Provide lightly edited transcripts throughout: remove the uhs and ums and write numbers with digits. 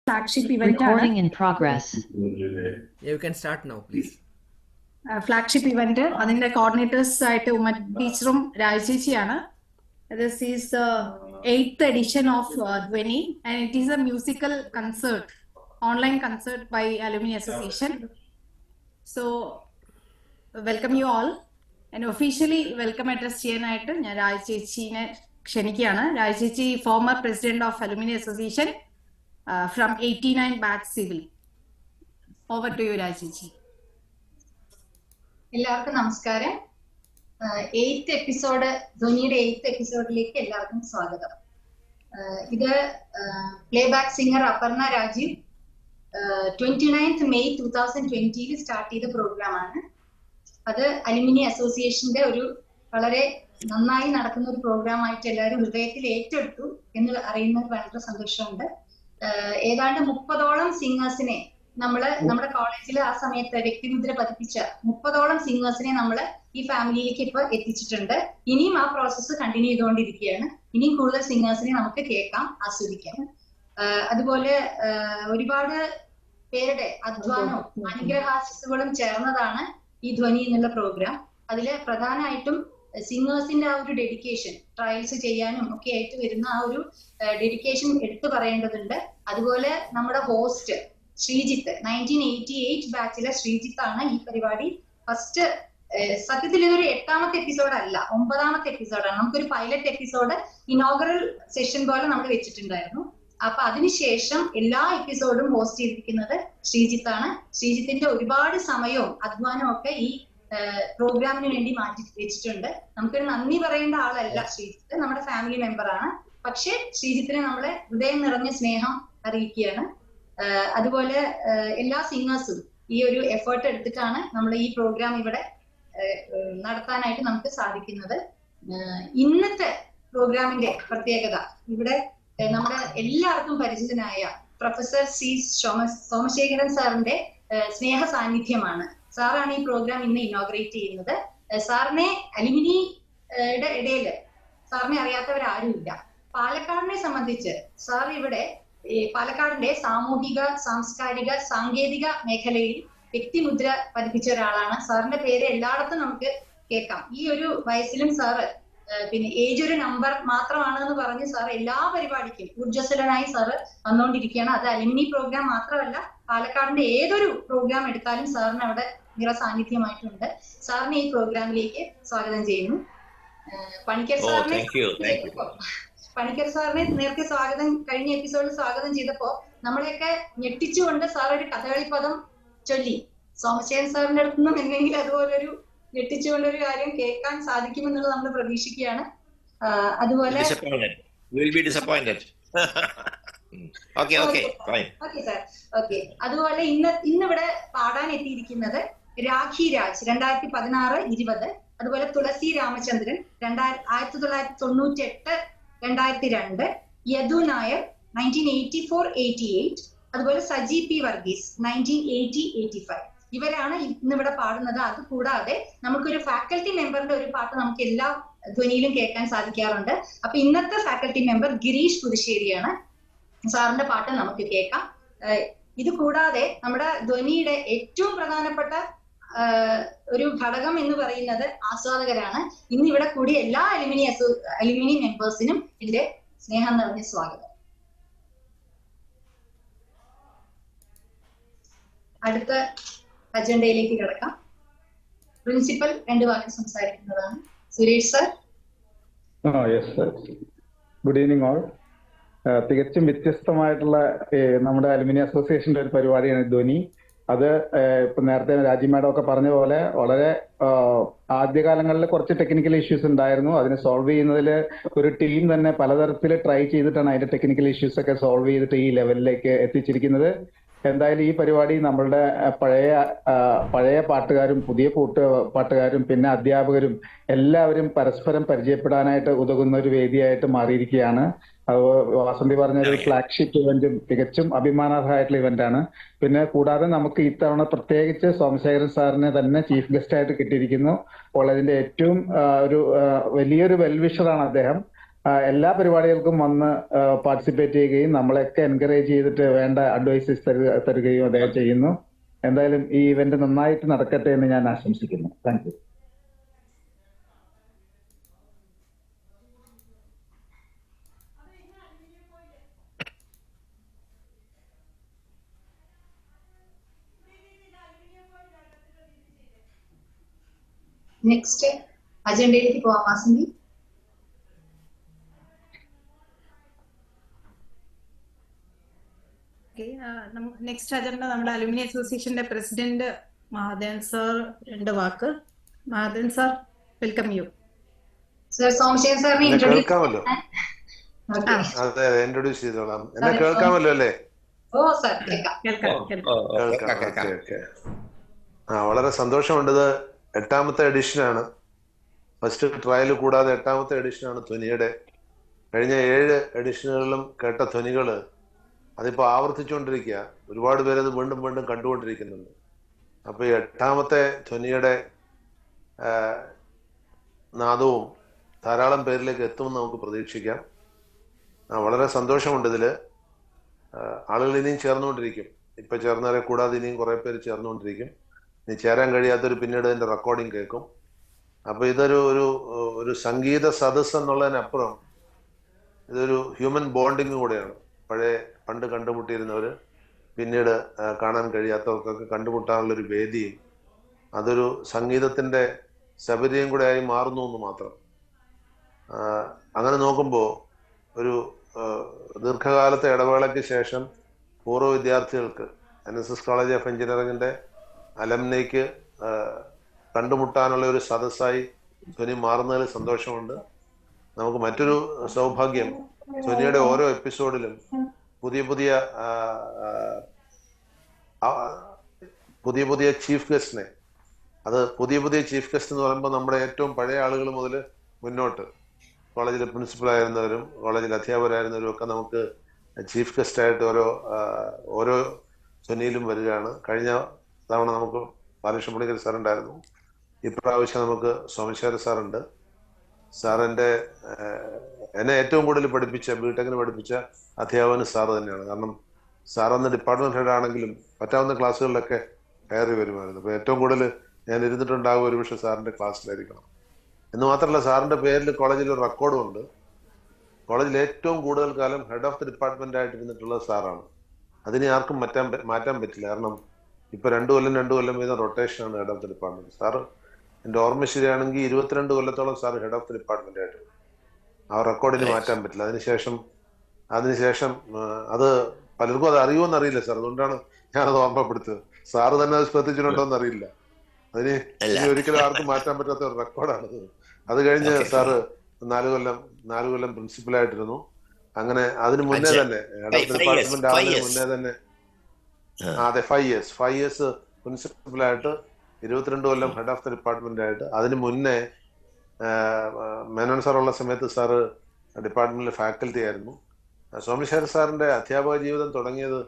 Flagship event ആണ്. Recording in progress. You can start now, please. Flagship event അതിന്റെ coordinators ആയിട്ട് ഉമ്മ ടീച്ചറും രാജചേച്ചിയാണ്. This is the 8th edition of Dhwani, and it is a musical concert, online concert by Alumni Association. So welcome you all, and officially welcome address ചെയ്യാനായിട്ട് ഞാൻ രാജചേച്ചിനെ ക്ഷണിക്കുകയാണ്. രാജചേച്ചി former president of Alumni Association from 89 batch civil. Over to you, രാജചേച്ചി. എല്ലാവർക്കും നമസ്കാരം. 8th episode, ധ്വനിയുടെ 8th എപ്പിസോഡിലേക്ക് എല്ലാവർക്കും സ്വാഗതം. ഇത് playback singer Aparna Rajeev 29th May 2020 start ചെയ്ത പ്രോഗ്രാമാണ്. അത് അലുമിനി അസോസിയേഷന്റെ ഒരു വളരെ നന്നായി നടക്കുന്ന ഒരു പ്രോഗ്രാം ആയിട്ട് എല്ലാവരും ഹൃദയത്തിൽ ഏറ്റെടുത്തു എന്ന് അറിയുന്നതിൽ വളരെ സന്തോഷമുണ്ട്. ഏതാണ്ട് 30ഓളം സിംഗേഴ്സിനെ നമ്മുടെ കോളേജിൽ ആ സമയത്ത് വ്യക്തിമുദ്ര പതിപ്പിച്ച 30ഓളം സിംഗേഴ്സിനെ നമ്മള് ഈ ഫാമിലിയിലേക്ക് ഇപ്പൊ എത്തിച്ചിട്ടുണ്ട്. ഇനിയും ആ പ്രോസസ്സ് കണ്ടിന്യൂ ചെയ്തുകൊണ്ടിരിക്കുകയാണ്. ഇനിയും കൂടുതൽ സിംഗേഴ്സിനെ നമുക്ക് കേൾക്കാം, ആസ്വദിക്കാം. അതുപോലെ ഒരുപാട് പേരുടെ അധ്വാനവും അനുഗ്രഹാശിസുകളും ചേർന്നതാണ് ഈ ധ്വനി എന്നുള്ള പ്രോഗ്രാം. അതില് പ്രധാനമായിട്ടും സിംഗേഴ്സിന്റെ ആ ഒരു ഡെഡിക്കേഷൻ, ട്രയൽസ് ചെയ്യാനും ഒക്കെ ആയിട്ട് വരുന്ന ആ ഒരു ഡെഡിക്കേഷൻ എടുത്തു പറയേണ്ടതുണ്ട്. അതുപോലെ നമ്മുടെ ഹോസ്റ്റ് ശ്രീജിത്ത്, 1988 ബാച്ചിലെ ശ്രീജിത്ത് ആണ് ഈ പരിപാടി ഫസ്റ്റ്. സത്യത്തിൽ ഇതൊരു 8ാമത്തെ എപ്പിസോഡ് അല്ല, 9ാമത്തെ എപ്പിസോഡാണ്. നമുക്കൊരു പൈലറ്റ് എപ്പിസോഡ് ഇനോഗ്രൽ സെഷൻ പോലെ നമ്മൾ വെച്ചിട്ടുണ്ടായിരുന്നു. അപ്പൊ അതിനുശേഷം എല്ലാ എപ്പിസോഡും ഹോസ്റ്റ് ചെയ്തിരിക്കുന്നത് ശ്രീജിത്താണ്. ശ്രീജിത്തിന്റെ ഒരുപാട് സമയവും അധ്വാനവും ഒക്കെ ഈ പ്രോഗ്രാമിന് വേണ്ടി മാറ്റി വെച്ചിട്ടുണ്ട്. നമുക്കൊരു നന്ദി പറയേണ്ട ആളല്ല ശ്രീജിത്ത്, നമ്മുടെ ഫാമിലി മെമ്പറാണ്. പക്ഷെ ശ്രീജിത്തിന് നമ്മളെ ഹൃദയം നിറഞ്ഞ സ്നേഹം അറിയിക്കുകയാണ്. അതുപോലെ എല്ലാ സിംഗേഴ്സും ഈ ഒരു എഫേർട്ട് എടുത്തിട്ടാണ് നമ്മൾ ഈ പ്രോഗ്രാം ഇവിടെ നടത്താനായിട്ട് നമുക്ക് സാധിക്കുന്നത്. ഇന്നത്തെ പ്രോഗ്രാമിന്റെ പ്രത്യേകത, ഇവിടെ നമ്മുടെ എല്ലാവർക്കും പരിചിതനായ പ്രൊഫസർ സി സോമശേഖരൻ സാറിന്റെ സ്നേഹ സാന്നിധ്യമാണ്. സാറാണ് ഈ പ്രോഗ്രാം ഇന്ന് ഇനോഗ്രേറ്റ് ചെയ്യുന്നത്. സാറിനെ അലുമിനിയുടെ ഇടയില് സാറിനെ അറിയാത്തവരാരുമില്ല. പാലക്കാടിനെ സംബന്ധിച്ച് സാർ ഇവിടെ പാലക്കാടിന്റെ സാമൂഹിക, സാംസ്കാരിക, സാങ്കേതിക മേഖലയിൽ വ്യക്തിമുദ്ര പതിപ്പിച്ച ഒരാളാണ്. സാറിന്റെ പേര് എല്ലായിടത്തും നമുക്ക് കേൾക്കാം. ഈ ഒരു വയസ്സിലും സാറ് പിന്നെ ഏജ് ഒരു നമ്പർ മാത്രമാണെന്ന് പറഞ്ഞ് സാർ എല്ലാ പരിപാടിക്കും ഊർജ്ജസ്വലനായി സാറ് വന്നുകൊണ്ടിരിക്കുകയാണ്. അത് അലുമിനി പ്രോഗ്രാം മാത്രമല്ല, പാലക്കാടിന്റെ ഏതൊരു പ്രോഗ്രാം എടുത്താലും സാറിന് അവിടെ നിറ സാന്നിധ്യമായിട്ടുണ്ട്. സാറിനെ ഈ പ്രോഗ്രാമിലേക്ക് സ്വാഗതം ചെയ്യുന്നു. പണിക്കർ സാറിനെ നേരത്തെ കഴിഞ്ഞ എപ്പിസോഡിൽ സ്വാഗതം ചെയ്തപ്പോ നമ്മളെയൊക്കെ ഞെട്ടിച്ചുകൊണ്ട് സാർ ഒരു കഥകളി പദം ചൊല്ലി. സോമശേഖരൻ സാറിന്റെ അടുത്തുനിന്നും എന്തെങ്കിലും അതുപോലൊരു ഞെട്ടിച്ചുകൊണ്ടൊരു കാര്യം കേൾക്കാൻ സാധിക്കുമെന്നുള്ളത് നമ്മൾ പ്രതീക്ഷിക്കുകയാണ്. അതുപോലെ അതുപോലെ ഇന്നിവിടെ പാടാൻ എത്തിയിരിക്കുന്നത് രാഖി രാജ് 2016-20, അതുപോലെ തുളസി രാമചന്ദ്രൻ 1998, 2002, യദു നായർ 1984-88, അതുപോലെ സജി പി വർഗീസ് 1980-85. ഇവരാണ് ഇന്നിവിടെ പാടുന്നത്. അത് കൂടാതെ നമുക്കൊരു ഫാക്കൽറ്റി മെമ്പറിന്റെ ഒരു പാട്ട് നമുക്ക് എല്ലാ ധ്വനിയിലും കേൾക്കാൻ സാധിക്കാറുണ്ട്. അപ്പൊ ഇന്നത്തെ ഫാക്കൽറ്റി മെമ്പർ ഗിരീഷ് പുതുശ്ശേരിയാണ്. സാറിന്റെ പാട്ട് നമുക്ക് കേൾക്കാം. ഇത് കൂടാതെ നമ്മുടെ ധ്വനിയുടെ ഏറ്റവും പ്രധാനപ്പെട്ട ഒരു ഘടകം എന്ന് പറയുന്നത് ആസ്വാദകരാണ്. ഇന്ന് ഇവിടെ കൂടി എല്ലാ അലുമിനി മെമ്പേഴ്സിനും ഇതിന്റെ സ്നേഹം നിറഞ്ഞ സ്വാഗതം. അടുത്ത അജണ്ടയിലേക്ക് കിടക്കാം. പ്രിൻസിപ്പൽ 2 വാക്ക് സംസാരിക്കുന്നതാണ്. Suresh sir. Good evening all. തികച്ചും വ്യത്യസ്തമായിട്ടുള്ള നമ്മുടെ അലുമിനി അസോസിയേഷന്റെ ഒരു പരിപാടിയാണ് ധ്വനി. അത് ഇപ്പൊ നേരത്തെ രാജി മാഡം ഒക്കെ പറഞ്ഞ പോലെ വളരെ ആദ്യകാലങ്ങളിൽ കുറച്ച് ടെക്നിക്കൽ ഇഷ്യൂസ് ഉണ്ടായിരുന്നു. അതിനെ സോൾവ് ചെയ്യുന്നതിൽ ഒരു ടീം തന്നെ പലതരത്തിൽ ട്രൈ ചെയ്തിട്ടാണ് അതിന്റെ ടെക്നിക്കൽ ഇഷ്യൂസ് ഒക്കെ സോൾവ് ചെയ്തിട്ട് ഈ ലെവലിലേക്ക് എത്തിച്ചിരിക്കുന്നത്. എന്തായാലും ഈ പരിപാടി നമ്മളുടെ പഴയ പാട്ടുകാരും പുതിയ പാട്ടുകാരും പിന്നെ അധ്യാപകരും എല്ലാവരും പരസ്പരം പരിചയപ്പെടാനായിട്ട് ഉതകുന്ന ഒരു വേദിയായിട്ട് മാറിയിരിക്കുകയാണ്. അത് വാസന്തി പറഞ്ഞൊരു ഫ്ലാഗ്ഷിപ്പ് ഇവന്റും തികച്ചും അഭിമാനാർഹമായിട്ടുള്ള ഇവന്റ് ആണ്. പിന്നെ കൂടാതെ നമുക്ക് ഇത്തവണ പ്രത്യേകിച്ച് സോമശേഖരൻ സാറിനെ തന്നെ ചീഫ് ഗസ്റ്റ് ആയിട്ട് കിട്ടിയിരിക്കുന്നു. അപ്പോൾ അതിന്റെ ഏറ്റവും വലിയൊരു വെൽവിഷറാണ് അദ്ദേഹം. എല്ലാ പരിപാടികൾക്കും വന്ന് പാർട്ടിസിപ്പേറ്റ് ചെയ്യുകയും നമ്മളെയൊക്കെ എൻകറേജ് ചെയ്തിട്ട് വേണ്ട അഡ്വൈസസ് തരികയും അദ്ദേഹം ചെയ്യുന്നു. എന്തായാലും ഈ ഇവന്റ് നന്നായിട്ട് നടക്കട്ടെ എന്ന് ഞാൻ ആശംസിക്കുന്നു. Thank you. നെക്സ്റ്റ് അജണ്ടയിലേക്ക് പോവാം. വാസന്തി. നെക്സ്റ്റ് അജണ്ട നമ്മുടെ അലുമിനി അസോസിയേഷന്റെ പ്രസിഡന്റ് മഹാദേവൻ സാർ 2 വാക്ക്. Mahadevan sir, welcome you. Sir Somasekhar സാറിനെ കേൾക്കാമല്ലോ? അതെ, ഇൻട്രൊഡ്യൂസ് ചെയ്തോളാം. എന്നെ കേൾക്കാമല്ലോ അല്ലേ? ഓ സർ കേൾക്കാം. വളരെ സന്തോഷമുണ്ട്. ഇത് 8ാമത്തെ എഡിഷനാണ്. ഫസ്റ്റ് ട്രയൽ കൂടാതെ 8ാമത്തെ എഡിഷനാണ് ധ്വനിയുടെ. കഴിഞ്ഞ 7 എഡിഷനുകളിലും കേട്ട ധ്വനികള് അതിപ്പോ ആവർത്തിച്ചുകൊണ്ടിരിക്കുക. ഒരുപാട് പേര് അത് വീണ്ടും വീണ്ടും കണ്ടുകൊണ്ടിരിക്കുന്നുണ്ട്. അപ്പൊ ഈ 8ാമത്തെ ധ്വനിയുടെ നാദവും ധാരാളം പേരിലേക്ക് എത്തുമെന്ന് നമുക്ക് പ്രതീക്ഷിക്കാം. വളരെ സന്തോഷമുണ്ട് ഇതില്. ആളുകൾ ഇനിയും ചേർന്നുകൊണ്ടിരിക്കും. ഇപ്പൊ ചേർന്നവരെ കൂടാതെ ഇനിയും കുറെ പേര് ചേർന്നുകൊണ്ടിരിക്കും. ഇനി ചേരാൻ കഴിയാത്തൊരു പിന്നീട് അതിന്റെ റെക്കോർഡിങ് കേൾക്കും. അപ്പൊ ഇതൊരു ഒരു സംഗീത സദസ് എന്നുള്ളതിനപ്പുറം ഇതൊരു ഹ്യൂമൻ ബോണ്ടിങ് കൂടെയാണ്. പണ്ട് കണ്ടുമുട്ടിയിരുന്നവര് പിന്നീട് കാണാൻ കഴിയാത്തവർക്കൊക്കെ കണ്ടുമുട്ടാനുള്ളൊരു വേദിയും അതൊരു സംഗീതത്തിന്റെ ശബരിയും കൂടെ ആയി മാറുന്നു എന്ന് മാത്രം. അങ്ങനെ നോക്കുമ്പോൾ ഒരു ദീർഘകാലത്തെ ഇടവേളയ്ക്ക് ശേഷം പൂർവ്വ വിദ്യാർത്ഥികൾക്ക് NSS കോളേജ് ഓഫ് എഞ്ചിനീയറിംഗിന്റെ അലംനയ്ക്ക് കണ്ടുമുട്ടാനുള്ള ഒരു സദസ്സായി ധ്വനി മാറുന്നതിൽ സന്തോഷമുണ്ട്. നമുക്ക് മറ്റൊരു സൗഭാഗ്യം, ധ്വനിയുടെ ഓരോ എപ്പിസോഡിലും പുതിയ ചീഫ് ഗസ്റ്റിനെ, അത് പുതിയ ചീഫ് ഗസ്റ്റ് എന്ന് പറയുമ്പോൾ നമ്മുടെ ഏറ്റവും പഴയ ആളുകൾ മുതൽ മുന്നോട്ട് കോളേജിലെ പ്രിൻസിപ്പൽ ആയിരുന്നവരും കോളേജിൽ അധ്യാപകരായിരുന്നവരും ഒക്കെ നമുക്ക് ചീഫ് ഗസ്റ്റ് ആയിട്ട് ഓരോ ധ്വനിയിലും വരികയാണ്. കഴിഞ്ഞ തവണ നമുക്ക് ബാലകൃഷ്ണ പണിക്കർ സാറുണ്ടായിരുന്നു. ഇപ്രാവശ്യം നമുക്ക് സോമശേഖര സാറുണ്ട്. സാറിന്റെ എന്നെ ഏറ്റവും കൂടുതൽ പഠിപ്പിച്ച, ബിടെക്കിന് പഠിപ്പിച്ച അധ്യാപകന് സാറ് തന്നെയാണ്. കാരണം സാറന്ന് ഡിപ്പാർട്ട്മെന്റ് ഹെഡ് ആണെങ്കിലും പറ്റാവുന്ന ക്ലാസ്സുകളിലൊക്കെ കയറി വരുമായിരുന്നു. അപ്പൊ ഏറ്റവും കൂടുതൽ ഞാൻ ഇരുന്നിട്ടുണ്ടാകും ഒരുപക്ഷെ സാറിന്റെ ക്ലാസ്സിലായിരിക്കണം. എന്ന് മാത്രമല്ല, സാറിന്റെ പേരിൽ കോളേജിൽ ഒരു റെക്കോർഡും ഉണ്ട്. കോളേജിൽ ഏറ്റവും കൂടുതൽ കാലം ഹെഡ് ഓഫ് ദി ഡിപ്പാർട്ട്മെന്റ് ആയിട്ട് ഇരുന്നിട്ടുള്ളത് സാറാണ്. അതിനെ ആർക്കും മാറ്റാൻ പറ്റില്ല. കാരണം ഇപ്പൊ 2 കൊല്ലം വീതം റൊട്ടേഷനാണ് head of the department. Sir എന്റെ ഓർമ്മ ശരിയാണെങ്കിൽ 22 കൊല്ലത്തോളം sir head of the department ആയിട്ട്. ആ റെക്കോർഡിന് മാറ്റാൻ പറ്റില്ല. അതിനുശേഷം അത് പലർക്കും അത് അറിയുമെന്ന് അറിയില്ല സാർ. അതുകൊണ്ടാണ് ഞാനത് ഓർമ്മപ്പെടുത്തത്. സാറ് തന്നെ അത് ശ്രദ്ധിച്ചിട്ടുണ്ടോ എന്ന് അറിയില്ല. അതിന് ഒരിക്കലും ആർക്കും മാറ്റാൻ പറ്റാത്ത ഒരു റെക്കോർഡാണത്. അത് കഴിഞ്ഞ് സാറ് 4 കൊല്ലം പ്രിൻസിപ്പലായിട്ടിരുന്നു. അങ്ങനെ അതിന് മുന്നേ തന്നെ ഹെഡ് ഓഫ് ദി ഡിപ്പാർട്ട്മെന്റ് ആവുന്നതിന് മുന്നേ തന്നെ അതെ 5 ഇയേഴ്സ് പ്രിൻസിപ്പലായിട്ട്, 22 കൊല്ലം ഹെഡ് ഓഫ് ദി ഡിപ്പാർട്ട്മെന്റ് ആയിട്ട്. അതിന് മുന്നേ മേനോൻ സാറുള്ള സമയത്ത് സാറ് ഡിപ്പാർട്ട്മെന്റിലെ ഫാക്കൽറ്റി ആയിരുന്നു. സോമശേഖർ സാറിന്റെ അധ്യാപക ജീവിതം തുടങ്ങിയത്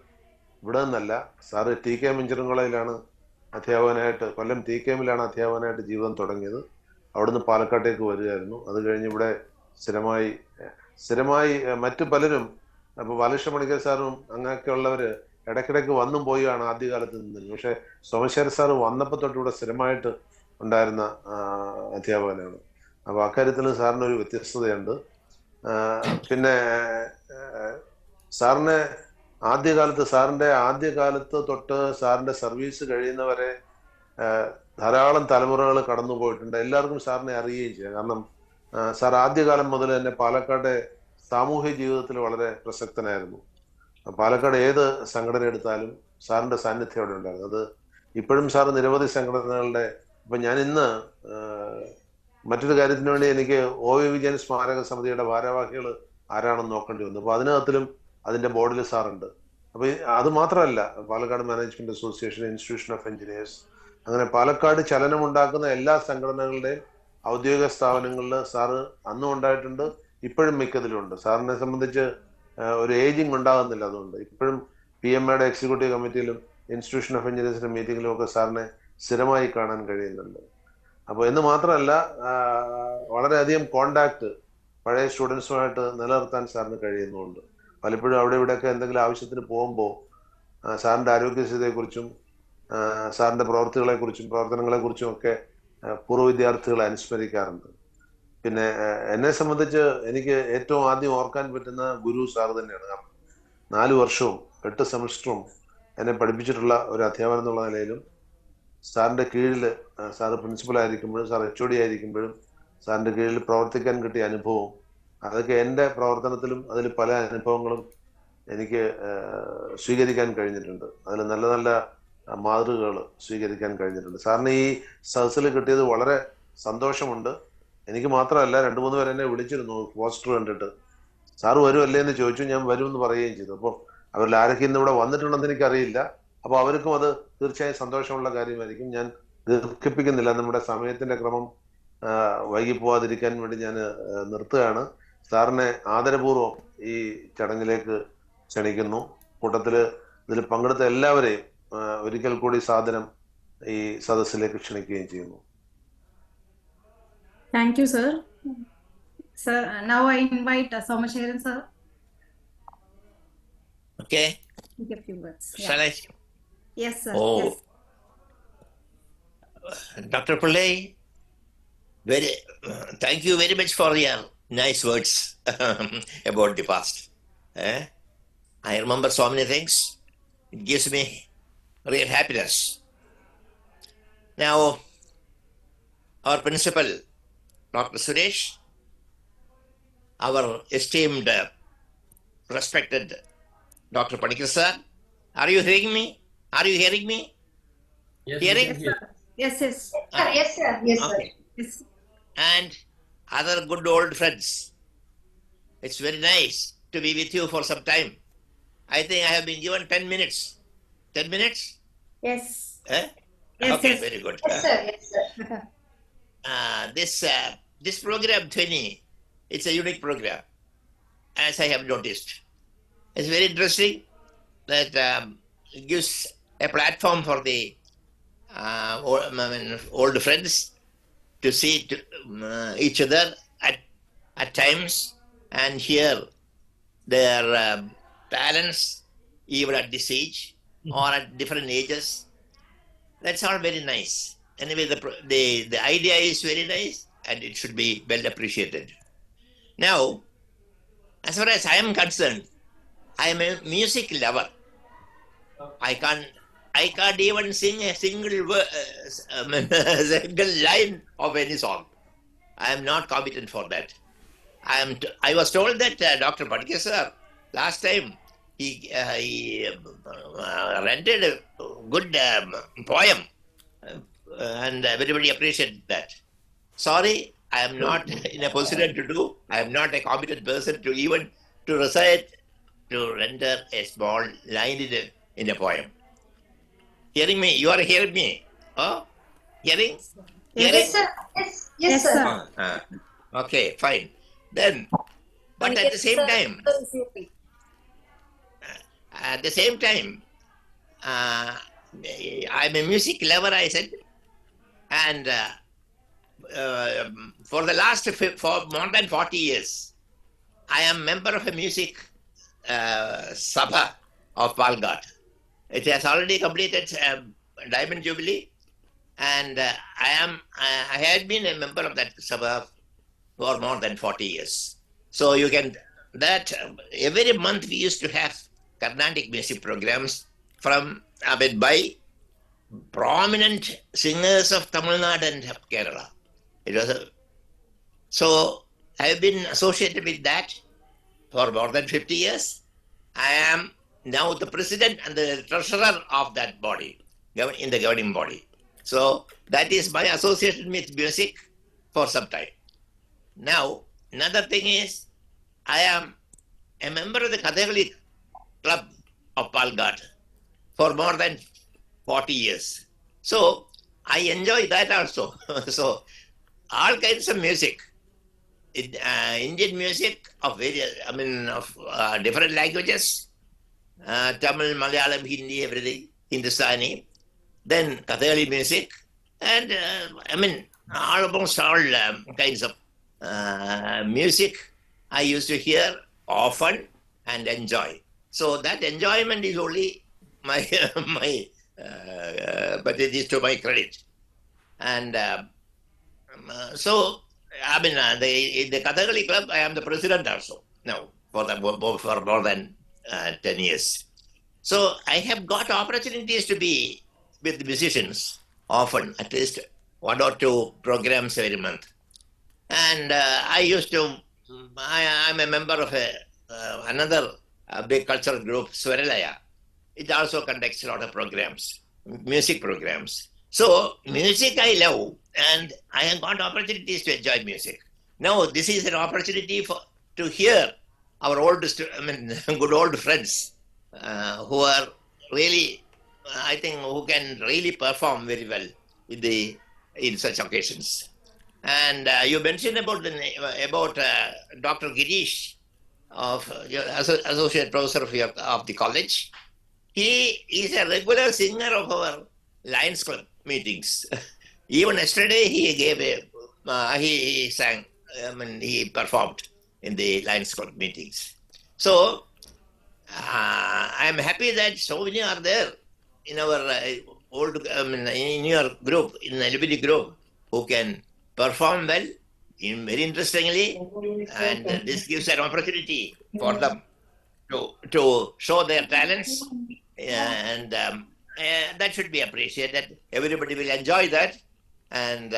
ഇവിടെ നിന്നല്ല. സാറ് TKM എഞ്ചിനീയറിംഗ് കോളേജിലാണ് അധ്യാപകനായിട്ട്, കൊല്ലം TKMലാണ് അധ്യാപകനായിട്ട് ജീവിതം തുടങ്ങിയത്. അവിടുന്ന് പാലക്കാട്ടേക്ക് വരികയായിരുന്നു. അത് കഴിഞ്ഞ് ഇവിടെ സ്ഥിരമായി മറ്റു പലരും, അപ്പൊ ബാലകൃഷ്ണ പണിക്കർ സാറും അങ്ങനെയൊക്കെ ഉള്ളവര് ഇടയ്ക്കിടയ്ക്ക് വന്നും പോയാണ് ആദ്യകാലത്ത് നിന്നിരുന്നു. പക്ഷെ സോമശേഖർ സാറ് വന്നപ്പോൾ തൊട്ട് ഇവിടെ സ്ഥിരമായിട്ട് ഉണ്ടായിരുന്ന അധ്യാപകനാണ്. അപ്പൊ അക്കാര്യത്തിൽ സാറിനൊരു വ്യത്യസ്തതയുണ്ട്. പിന്നെ സാറിന്റെ ആദ്യകാലത്ത് തൊട്ട് സാറിന്റെ സർവീസ് കഴിയുന്നവരെ ധാരാളം തലമുറകൾ കടന്നു പോയിട്ടുണ്ട്. എല്ലാവർക്കും സാറിനെ അറിയുകയും ചെയ്യാം. കാരണം സാർ ആദ്യകാലം മുതൽ തന്നെ പാലക്കാട്ടെ സാമൂഹ്യ ജീവിതത്തിൽ വളരെ പ്രസക്തനായിരുന്നു. പാലക്കാട് ഏത് സംഘടന എടുത്താലും സാറിന്റെ സാന്നിധ്യം അവിടെ ഉണ്ടായിരുന്നു. അത് ഇപ്പോഴും സാർ നിരവധി സംഘടനകളുടെ, ഇപ്പൊ ഞാൻ ഇന്ന് മറ്റൊരു കാര്യത്തിന് വേണ്ടി എനിക്ക് OV വിജയൻ സ്മാരക സമിതിയുടെ ഭാരവാഹികൾ ആരാണെന്ന് നോക്കേണ്ടി വന്നു. അപ്പൊ അതിനകത്തിലും അതിന്റെ ബോർഡിൽ സാറുണ്ട്. അപ്പൊ അത് മാത്രമല്ല, Palakkad management association, institution of engineers, അങ്ങനെ പാലക്കാട് ചലനമുണ്ടാക്കുന്ന എല്ലാ സംഘടനകളുടെയും ഔദ്യോഗിക സ്ഥാപനങ്ങളിൽ സാറ് അന്നും ഉണ്ടായിട്ടുണ്ട്, ഇപ്പോഴും മിക്കതിലുണ്ട്. സാറിനെ സംബന്ധിച്ച് ഒരു ഏജിങ് ഉണ്ടാകുന്നില്ല. അതുകൊണ്ട് ഇപ്പോഴും PMAയുടെ എക്സിക്യൂട്ടീവ് കമ്മിറ്റിയിലും ഇൻസ്റ്റിറ്റ്യൂഷൻ ഓഫ് എഞ്ചിനീയേഴ്സിന്റെ മീറ്റിംഗിലും ഒക്കെ സാറിനെ സ്ഥിരമായി കാണാൻ കഴിയുന്നുണ്ട്. അപ്പോൾ എന്ന് മാത്രമല്ല, വളരെയധികം കോണ്ടാക്ട് പഴയ സ്റ്റുഡൻസുമായിട്ട് നിലനിർത്താൻ സാറിന് കഴിയുന്നുണ്ട്. പലപ്പോഴും അവിടെ ഇവിടെയൊക്കെ എന്തെങ്കിലും ആവശ്യത്തിന് പോകുമ്പോൾ സാറിൻ്റെ ആരോഗ്യസ്ഥിതിയെക്കുറിച്ചും സാറിൻ്റെ പ്രവർത്തികളെക്കുറിച്ചും പ്രവർത്തനങ്ങളെക്കുറിച്ചും ഒക്കെ പൂർവ്വ വിദ്യാർത്ഥികളെ അനുസ്മരിക്കാറുണ്ട്. പിന്നെ എന്നെ സംബന്ധിച്ച് എനിക്ക് ഏറ്റവും ആദ്യം ഓർക്കാൻ പറ്റുന്ന ഗുരു സാർ തന്നെയാണ്. കാരണം 4 വർഷവും 8 സെമസ്റ്ററും എന്നെ പഠിപ്പിച്ചിട്ടുള്ള ഒരു അധ്യാപനം എന്നുള്ള നിലയിലും സാറിൻ്റെ കീഴിൽ സാറ് പ്രിൻസിപ്പൽ ആയിരിക്കുമ്പോഴും സാർ HOD ആയിരിക്കുമ്പോഴും സാറിൻ്റെ കീഴിൽ പ്രവർത്തിക്കാൻ കിട്ടിയ അനുഭവം, അതൊക്കെ എൻ്റെ പ്രവർത്തനത്തിലും അതിൽ പല അനുഭവങ്ങളും എനിക്ക് സ്വീകരിക്കാൻ കഴിഞ്ഞിട്ടുണ്ട്. അതിൽ നല്ല നല്ല മാതൃകകൾ സ്വീകരിക്കാൻ കഴിഞ്ഞിട്ടുണ്ട്. സാറിന് ഈ സദസ്സിൽ കിട്ടിയത് വളരെ സന്തോഷമുണ്ട്. എനിക്ക് മാത്രമല്ല, 2-3 പേര് എന്നെ വിളിച്ചിരുന്നു പോസ്റ്റർ കണ്ടിട്ട്. സാറ് വരുമല്ലേ എന്ന് ചോദിച്ചു. ഞാൻ വരുമെന്ന് പറയുകയും ചെയ്തു. അപ്പോൾ അവരിൽ ആരൊക്കെ ഇന്ന് ഇവിടെ വന്നിട്ടുണ്ടെന്ന് എനിക്കറിയില്ല. അപ്പോൾ അവർക്കും അത് തീർച്ചയായും സന്തോഷമുള്ള കാര്യമായിരിക്കും. ഞാൻ ദീർഘിപ്പിക്കുന്നില്ല. നമ്മുടെ സമയത്തിന്റെ ക്രമം വൈകി പോവാതിരിക്കാൻ വേണ്ടി ഞാൻ നിർത്തുകയാണ്. സാറിനെ ആദരപൂർവ്വം ഈ ചടങ്ങിലേക്ക് ക്ഷണിക്കുന്നു. കൂട്ടത്തില് ഇതിൽ പങ്കെടുത്ത എല്ലാവരെയും ഒരിക്കൽ കൂടി സാദരം ഈ സദസ്സിലേക്ക് ക്ഷണിക്കുകയും ചെയ്യുന്നു. Thank you, sir. Sir, now I invite Somasheran sir. Okay. Take a few words. Shall I? Yes, sir. Oh. Yes. Dr. Pillai, thank you very much for your nice words about the past. I remember so many things. It gives me real happiness. Now, our principal, Dr. Suresh, our esteemed, respected Dr. Panikkar sir, are you hearing me? Are you hearing me? Yes, Hearing? we can hear. Yes, yes. Yes, sir. Yes, sir. Okay. Yes. And other good old friends. It's very nice to be with you for some time. I think I have been given 10 minutes. 10 minutes? Yes. Eh? Yes, Okay, yes. very good. Yes, sir. Yes, sir. This program, Dhwani, it's a unique program, as I have noticed. It's very interesting that it gives a platform for the old friends to see each other at times and hear their talents even at this age or at different ages. That's all very nice. Anyway, the idea is very nice and it should be well appreciated. Now, as far as I am concerned, I am a music lover. I can't even sing a single single line of any song. I am not competent for that. I was told that Dr. Panikkar sir last time he rented a good poem and everybody appreciated that. Sorry, I am not in a position to do. I am not a competent person to even to recite, to render a small line in a poem. Hearing me? You are hearing me? Oh, hearing? Hearing? Yes, sir. Yes, yes, Yes, sir. sir. Okay, fine. Then, but at the same time, I'm a music lover, I said, and for the last for more than 40 years, I am member of a music Sabha of Palghat. It has already completed Diamond Jubilee, and I had been a member of that Sabha for more than 40 years. So you can every month we used to have Carnatic music programs by prominent singers of Tamil Nadu and Kerala. It was so I have been associated with that for more than 50 years. I am now the president and the treasurer of that body, in the governing body. So that is my association with music for some time. Now, another thing is, I am a member of the Kathakali Club of Palghat for more than 40 years. So I enjoy that also. So all kinds of music, Indian music of various, different languages, Tamil, Malayalam, Hindi, everything, Hindustani, then Kathakali music, and almost all kinds of music I used to hear often and enjoy. So that enjoyment is only my but it is to my credit. And so, I mean, the Kathakali club, I am the president also now for more than 10 years. So I have got opportunities to be with the musicians often, at least 1 or 2 programs every month. And I'm a member of another big cultural group, Swaralaya. It also conducts a lot of programs, music programs. So music I love, and I have got opportunities to enjoy music. Now this is an opportunity to hear our good old friends who are really, I think, who can really perform very well in such occasions. And you mentioned about Dr. Girish, associate professor of the college. He is a regular singer of our Lions Club meetings. Even yesterday, he sang. He performed in the Lions Club meetings. So I am happy that so many are there in our in your group, in the alumni group, who can perform well, very interestingly, and this gives an opportunity for them to show their talents, and that should be appreciated. Everybody will enjoy that, and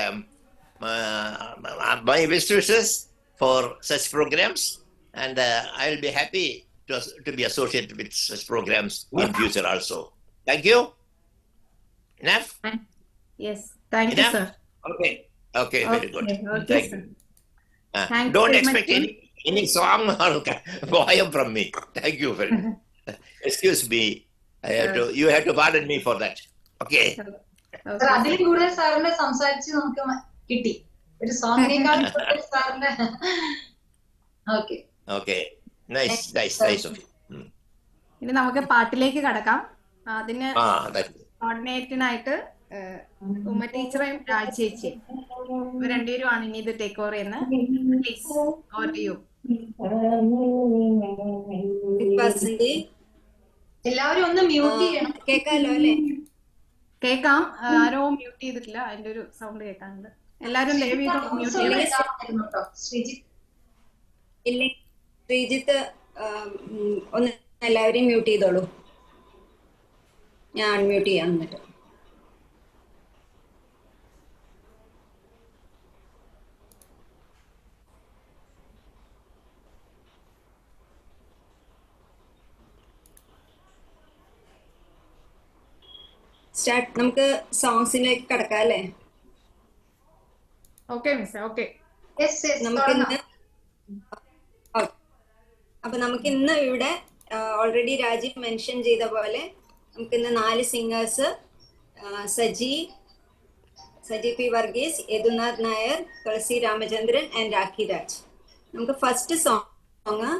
my best wishes for such programs, and I will be happy to be associated with such programs in future also. Thank you. Enough? Yes, thank you, Enough? sir. Okay, very good. Okay, Thank sir. you. Thank you Don't very expect much, sir. any song or poem from me. Thank you very much. Excuse me. You have to pardon me for that. Okay. Okay, അതിലും കൂടുതൽ സാറിന്റെ സംസാരിച്ച് നമുക്ക് കിട്ടി. ഒരു സോങ്ങിനേക്കാളും കൂടുതൽ സാറിന്റെ okay. Okay. Nice of you. ഇനി നമുക്ക് പാട്ടിലേക്ക് കടക്കാം. അതിന് That. കോർഡിനേറ്റിനായിട്ട് ഉമ്മ ടീച്ചറേയും രാജ് ചേച്ചിയും ഇവർ രണ്ടുപേരുമാണ് ഇനി ഇത് ടേക്ക് ഓവർ ചെയ്യുന്നത്. Please over to you. എല്ലാവരും ഒന്ന് മ്യൂട്ട് ചെയ്യണം. കേക്കാലോ അല്ലേ? കേക്കാം. ആരോ മ്യൂട്ട് ചെയ്തിട്ടില്ല, അതിന്റെ ഒരു സൗണ്ട് കേൾക്കാനുണ്ട്. എല്ലാരും ലൈവ് ചെയ്ത് മ്യൂട്ട് ചെയ്യണം. ഇല്ലേ, ശ്രീജിത്ത് ഒന്ന് എല്ലാവരെയും മ്യൂട്ട് ചെയ്തോളൂ. ഞാൻ അൺമ്യൂട്ട് ചെയ്യാം എന്നിട്ട്. നമുക്ക് സോങ്സിലേക്ക് കടക്കാം അല്ലേ? Okay miss. ഓക്കെ, നമുക്ക് ഇന്ന് ഇവിടെ ഓൾറെഡി രാജീവ് മെൻഷൻ ചെയ്ത പോലെ നമുക്കിന്ന് 4 singers, Saji P Varghese, Yadunath Nair, Tulasi Ramachandran and Rakhi Raj. നമുക്ക് ഫസ്റ്റ് സോങ്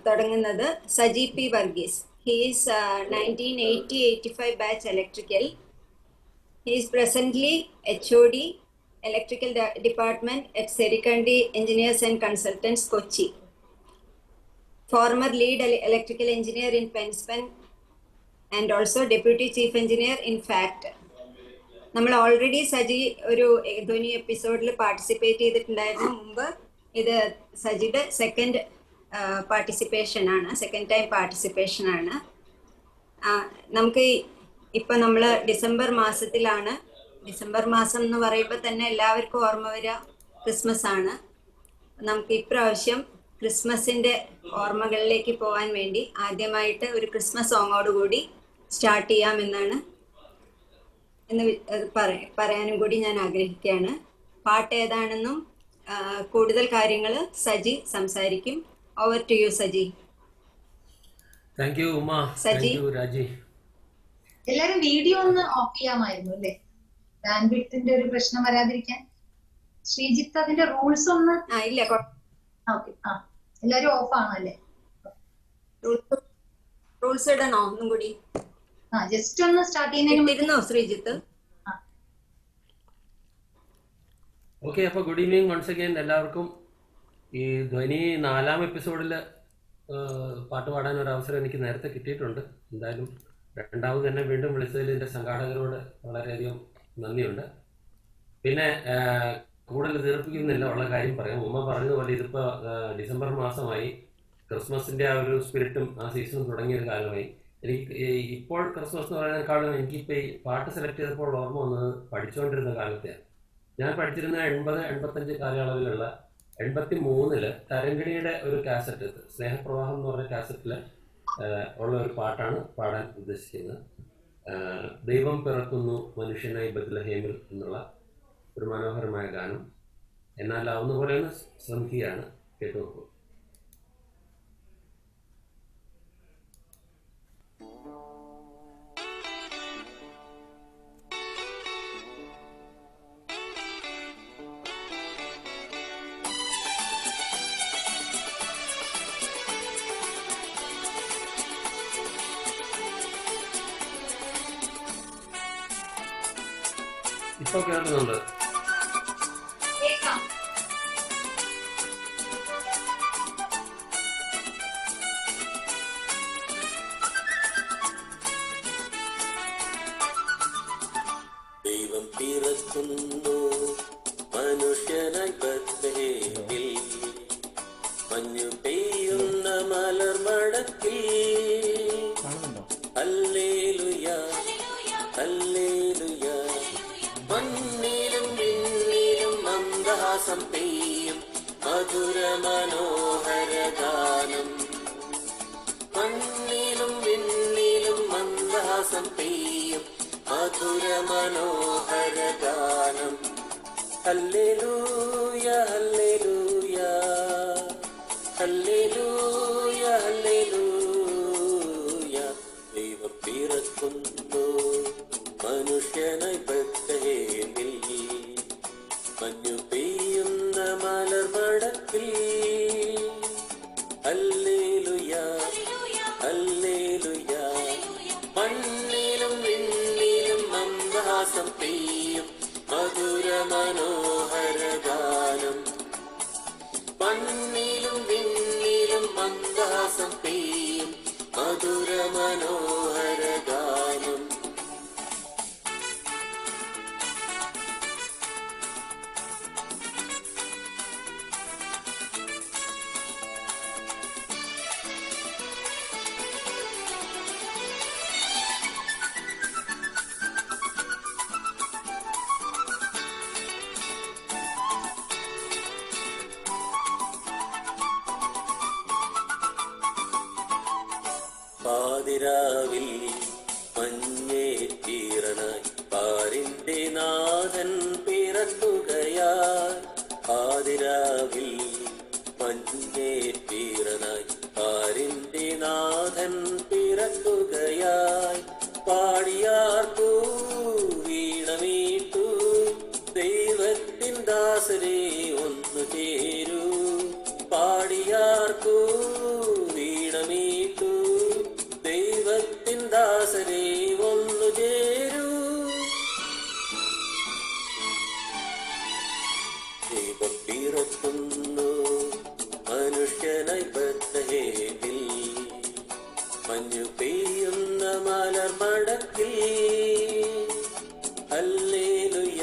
തുടങ്ങുന്നത് Saji P Varghese. He is 1980-85 batch electrical. He is presently HOD Electrical Department at Serikandi Engineers and Consultants, Kochi. Former lead electrical engineer in Penspen and also deputy chief engineer in FACT. നമ്മൾ already Saji ഒരു ധ്വനി എപ്പിസോഡിൽ participate ചെയ്തിട്ടുണ്ടായിരുന്നു മുമ്പ്. ഇത് സജിയുടെ second time participation ആണ്. നമുക്ക് ഇപ്പം നമ്മൾ ഡിസംബർ മാസത്തിലാണ്. ഡിസംബർ മാസം എന്ന് പറയുമ്പോൾ തന്നെ എല്ലാവർക്കും ഓർമ്മ വരിക ക്രിസ്മസ് ആണ്. നമുക്ക് ഇപ്രാവശ്യം ക്രിസ്മസിൻ്റെ ഓർമ്മകളിലേക്ക് പോകാൻ വേണ്ടി ആദ്യമായിട്ട് ഒരു ക്രിസ്മസ് സോങ്ങോടുകൂടി സ്റ്റാർട്ട് ചെയ്യാമെന്നാണ് പറയാനും കൂടി ഞാൻ ആഗ്രഹിക്കുകയാണ്. പാട്ട് ഏതാണെന്നും കൂടുതൽ കാര്യങ്ങൾ സജി സംസാരിക്കും. Over to you, Saji. Thank you, Uma. Saji. Thank you, Raji. എല്ലാരും വീഡിയോ ഒന്ന് ഓഫ് ചെയ്യാമായിരുന്നു അല്ലേ, ബാൻഡ് വിഡ്ത്തിന്റെ ഒരു പ്രശ്നം വരാതിരിക്കാൻ. ശ്രീജിത്ത് അതിന്റെ റൂൾസ് ഒന്ന് ഇല്ല. ഓക്കെ, എല്ലാരും ഓഫ് ആണല്ലേ? റൂൾസ് ഇടണോ ഒന്നും കൂടി? ജസ്റ്റ് ഒന്ന് സ്റ്റാർട്ട് ചെയ്യുന്നതിന് ശ്രീജിത്ത്. Okay, അപ്പോൾ ഗുഡ് ഈവനിങ് വൺസ് അഗൈൻ എല്ലാവർക്കും. ഈ ധ്വനി 4-ാം എപ്പിസോഡിൽ പാട്ട് പാടാൻ ഒരു അവസരം എനിക്ക് നേരത്തെ കിട്ടിയിട്ടുണ്ട്. എന്തായാലും രണ്ടാമത് തന്നെ വീണ്ടും വിളിച്ചതിൽ എൻ്റെ സംഘാടകരോട് വളരെയധികം നന്ദിയുണ്ട്. പിന്നെ കൂടുതൽ ദീർഘിപ്പിക്കുന്നില്ല, ഉള്ള കാര്യം പറയാം. ഉമ്മ പറഞ്ഞതുപോലെ ഇതിപ്പോൾ ഡിസംബർ മാസമായി, ക്രിസ്മസിൻ്റെ ആ ഒരു സ്പിരിറ്റും ആ സീസണും തുടങ്ങിയൊരു കാലമായി. എനിക്ക് ഇപ്പോൾ ക്രിസ്മസ് എന്ന് പറയുന്നതിനേക്കാളും എനിക്കിപ്പോൾ ഈ പാട്ട് സെലക്ട് ചെയ്തപ്പോൾ ഓർമ്മ വന്നത് പഠിച്ചുകൊണ്ടിരുന്ന കാലത്തെയാണ്. ഞാൻ പഠിച്ചിരുന്ന 80-85 കാലയളവിലുള്ള 83 തരംഗിണിയുടെ ഒരു കാസറ്റ്, സ്നേഹപ്രവാഹം എന്ന് പറഞ്ഞ കാസറ്റിൽ ഉള്ള ഒരു പാട്ടാണ് പാടാൻ ഉദ്ദേശിക്കുന്നത്. ദൈവം പിറക്കുന്നു മനുഷ്യനായി ബത്ലഹേമിൽ എന്നുള്ള ഒരു മനോഹരമായ ഗാനം. എന്നാൽ ആവുന്ന പോലെ ഒന്ന് ശ്രമിക്കുകയാണ്. കേട്ടു നോക്കൂ. ഇപ്പോൾ കേൾക്കുന്നുണ്ട്. കേൾക്കാം. ദൈവം പിറക്കുന്നു മനുഷ്യനായി ബത്ലഹേമിൽ, മഞ്ഞു പെയ്യുന്ന മലർമടക്കിൽ. ഹല്ലേലൂയ ഹല്ലേലൂയ, മണ്ണിലും വിണ്ണിലും മന്ദഹാസം പെയ്യും മധുര മനോഹര ഗാനം. മണ്ണിലും വിണ്ണിലും മന്ദഹാസം പെയ്യും മധുര മനോഹര ഗാനം. ഹല്ലേലൂയ ഹല്ലേലൂയ ഹല്ലേലൂയ ഹല്ലേലൂയ, ദൈവം പിറക്കുന്നു മനുഷ്യനായി ബത്ലഹേമിൽ, മഞ്ഞു പെയ്യുന്ന മലർമടക്കിൽ. ഹല്ലേലൂയ ഹല്ലേലൂയ, മണ്ണിലും വിണ്ണിലും മന്ദഹാസം പെയ്യും മധുര മനോഹര ഗാനം. മണ്ണിലും വിണ്ണിലും മന്ദഹാസം പെയ്യും മധുര മനോഹര ഗാനം. പാതിരാവിൽ മഞ്ഞേറ്റീറനായി പാരിന്റെ നാഥൻ പിറക്കുകയായി. പാതിരാവിൽ മഞ്ഞേറ്റീറനായി പാരിന്റെ നാഥൻ പിറക്കുകയായി. പാടിയാർക്കൂ വീണമീട്ടു ദൈവത്തിൻ ദാസരെ ഒന്നു ചേരൂ. പാടിയാർക്കൂ വീണമീട്ടു ദൈവത്തിൻ ദാസരെ ഒന്നു ചേരൂ. ദൈവം പിറക്കുന്നു മനുഷ്യനായി ബത്ലഹേമിൽ, മഞ്ഞു പെയ്യുന്ന മലർമടക്കിൽ. ഹല്ലേലൂയ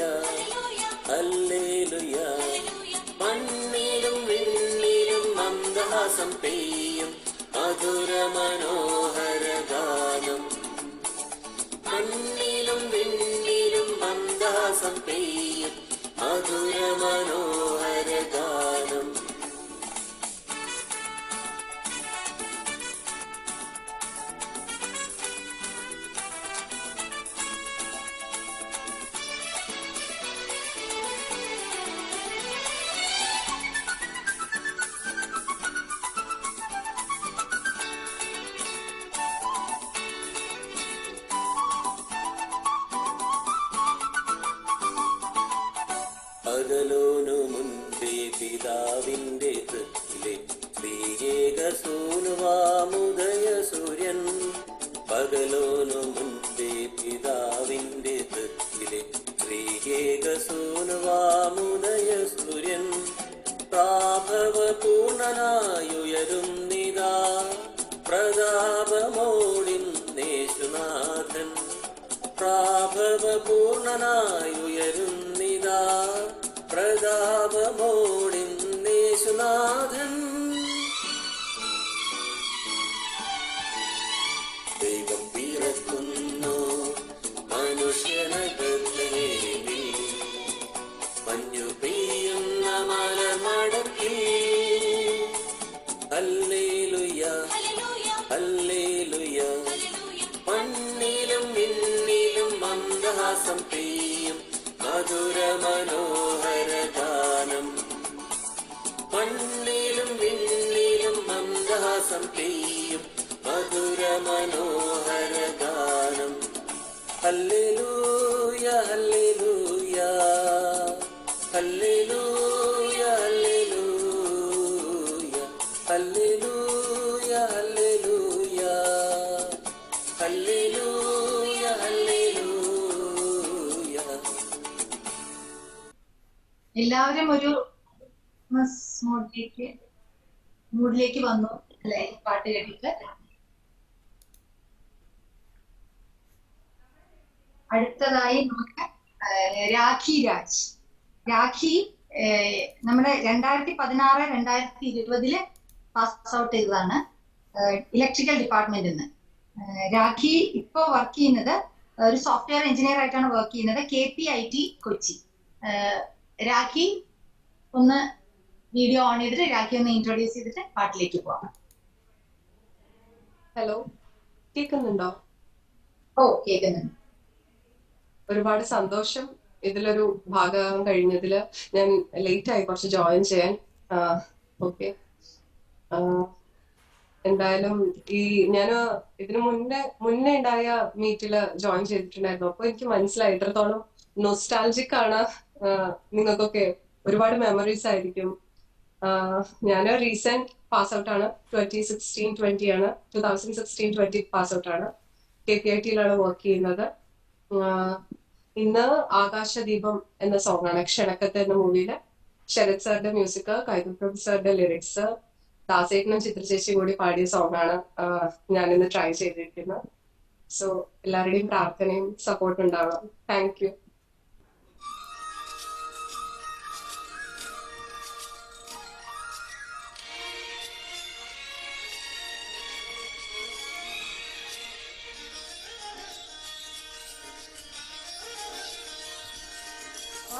ഹല്ലേലൂയ, മണ്ണിലും വിണ്ണിലും മന്ദഹാസം പെയ്യും മധുര മനോഹര ഗാനം. മണ്ണിലും വിണ്ണിലും മന്ദഹാസം പെയ്യും മധുര മനോഹര ഗാനം. പകലോനു മുൻപേ പിതാവിന്റെ തൃപ്തിലെ ശ്രീയേക സൂനുവാമുദയ സൂര്യൻ. പകലോനു മുൻപേ പിതാവിന്റെ തൃപ്തിലെ ശ്രീയേക സൂനുവാമുദയ സൂര്യൻ. പ്രാഭവ പരിപൂർണനായുയരുന്നിതാ പ്രതാപമോടിന്നേശുനാഥൻ പ്രാഭവപൂർണനായുയരുന്നിതാ പ്രതാപമോടിന്നേശുനാഥൻ ദൈവം പിറക്കുന്നു മനുഷ്യനകത്തേവിൽ മഞ്ഞു പെയ്യുന്ന മലമടക്കിൽ ഹല്ലേലൂയ ഹല്ലേലൂയ മണ്ണിലും മിന്നിലും മന്ദഹാസം പെയ്യും മധുര മനോഹര ഗാനം മണ്ണിലും മിന്നിലും മന്ദഹാസം പെയ്യും മധുര മനോഹര ഗാനം hallelujah hallelujah hallelujah hallelujah hallelujah hallelujah hallelujah. എല്ലാവരും ഒരു മൂഡിലേക്ക് വന്നു അല്ലെ പാട്ട് കേട്ടിട്ട്. അടുത്തതായി നമുക്ക് രാഖി രാജ്. രാഖി നമ്മുടെ 2016-2020 പാസ് ഔട്ട് ചെയ്തതാണ് ഇലക്ട്രിക്കൽ ഡിപ്പാർട്ട്മെന്റിൽ നിന്ന്. രാഖി ഇപ്പോ വർക്ക് ചെയ്യുന്നത് ഒരു സോഫ്റ്റ്വെയർ എഞ്ചിനീയർ ആയിട്ടാണ് വർക്ക് ചെയ്യുന്നത് KPIT കൊച്ചി. രാഖി ഒന്ന് വീഡിയോ ഓൺ ചെയ്തിട്ട് രാഖി ഒന്ന് ഇൻട്രൊഡ്യൂസ് ചെയ്തിട്ട് പാട്ടിലേക്ക് പോവാം. ഹലോ, കേൾക്കുന്നുണ്ടോ? ഓ, കേൾക്കുന്നുണ്ട്. ഒരുപാട് സന്തോഷം ഇതിലൊരു ഭാഗം കഴിഞ്ഞതില്. ഞാൻ ലേറ്റ് ആയി കുറച്ച് ജോയിൻ ചെയ്യാൻ. ഓക്കെ, എന്തായാലും ഞാൻ ഇതിനു മുന്നേ ഉണ്ടായ മീറ്റില് ജോയിൻ ചെയ്തിട്ടുണ്ടായിരുന്നു. അപ്പൊ എനിക്ക് മനസ്സിലായി എത്രത്തോളം നൊസ്റ്റാൾജിക് ആണ്. നിങ്ങൾക്കൊക്കെ ഒരുപാട് മെമ്മറീസ് ആയിരിക്കും. ഞാൻ റീസെന്റ് പാസ് ഔട്ട് ആണ്. 2016-20 ആണ്. 2016-20 പാസ് ഔട്ട് ആണ്. KPIT-യിലാണ് വർക്ക് ചെയ്യുന്നത്. ഇന്ന് ആകാശദീപം എന്ന സോങ് ആണ് ക്ഷണക്കത്ത് എന്ന മൂവിയില് ശരത് സാറിന്റെ മ്യൂസിക്, കൈകുപ്രഭു സാറിന്റെ ലിറിക്സ്, ദാസേട്ടനും ചിത്രചേച്ചിയും കൂടി പാടിയ സോങ് ആണ് ഞാനിന്ന് ട്രൈ ചെയ്തിരിക്കുന്നത്. സോ എല്ലാവരുടെയും പ്രാർത്ഥനയും സപ്പോർട്ടും ഉണ്ടാവണം. Thank you.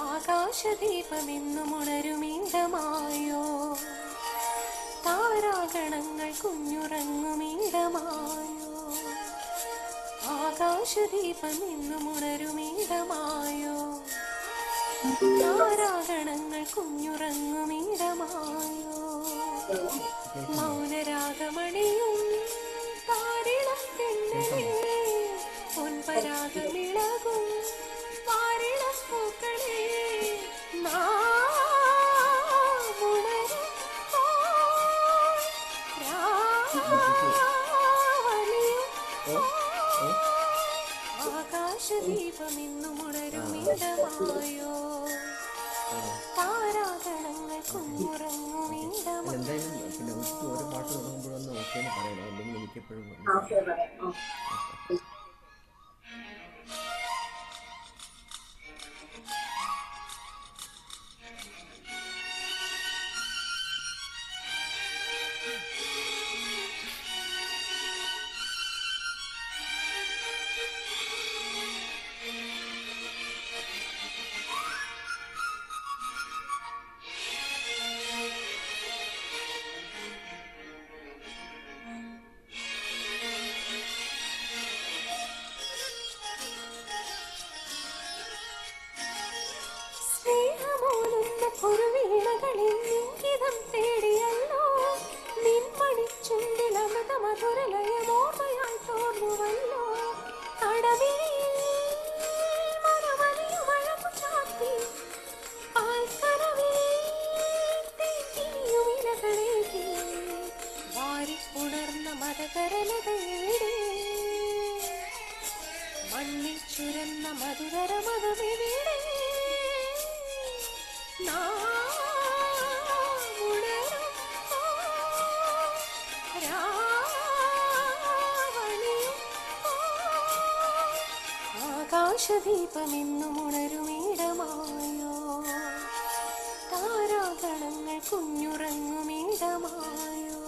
ആകാശദീപമെന്നും ഉണരുമീടമായോ, താരാഗണങ്ങൾ കുഞ്ഞുറങ്ങുമീടമായോ. ആകാശദീപമെന്നും ഉണരുമീടമായോ, താരാഗണങ്ങൾ കുഞ്ഞുറങ്ങുമീടമായോ. മൗനരാഗമണിയും താരിളം പെണ്ണേ, പൊൻപരാഗമിളകും പാരിളം പൂക്കളേ. ആകാശദീപമെന്നും ഉണരുമിടമായോ, താരാഗണങ്ങൾ കുഞ്ഞുറങ്ങുമിടമായോ. ഓരോ പാട്ട് തുടങ്ങുമ്പോഴൊന്ന് ഓക്കേന്ന് പറയണം, അല്ലെങ്കിൽ എനിക്കെപ്പോഴും മണ്ണിൽ ചുരന്ന മധുരമതമെവിടെ നാം ഉണരും ആകാശദീപമെന്നും ഉണരുമീടമായോ താരാഗണങ്ങൾ കുഞ്ഞുറങ്ങുമീടമായോ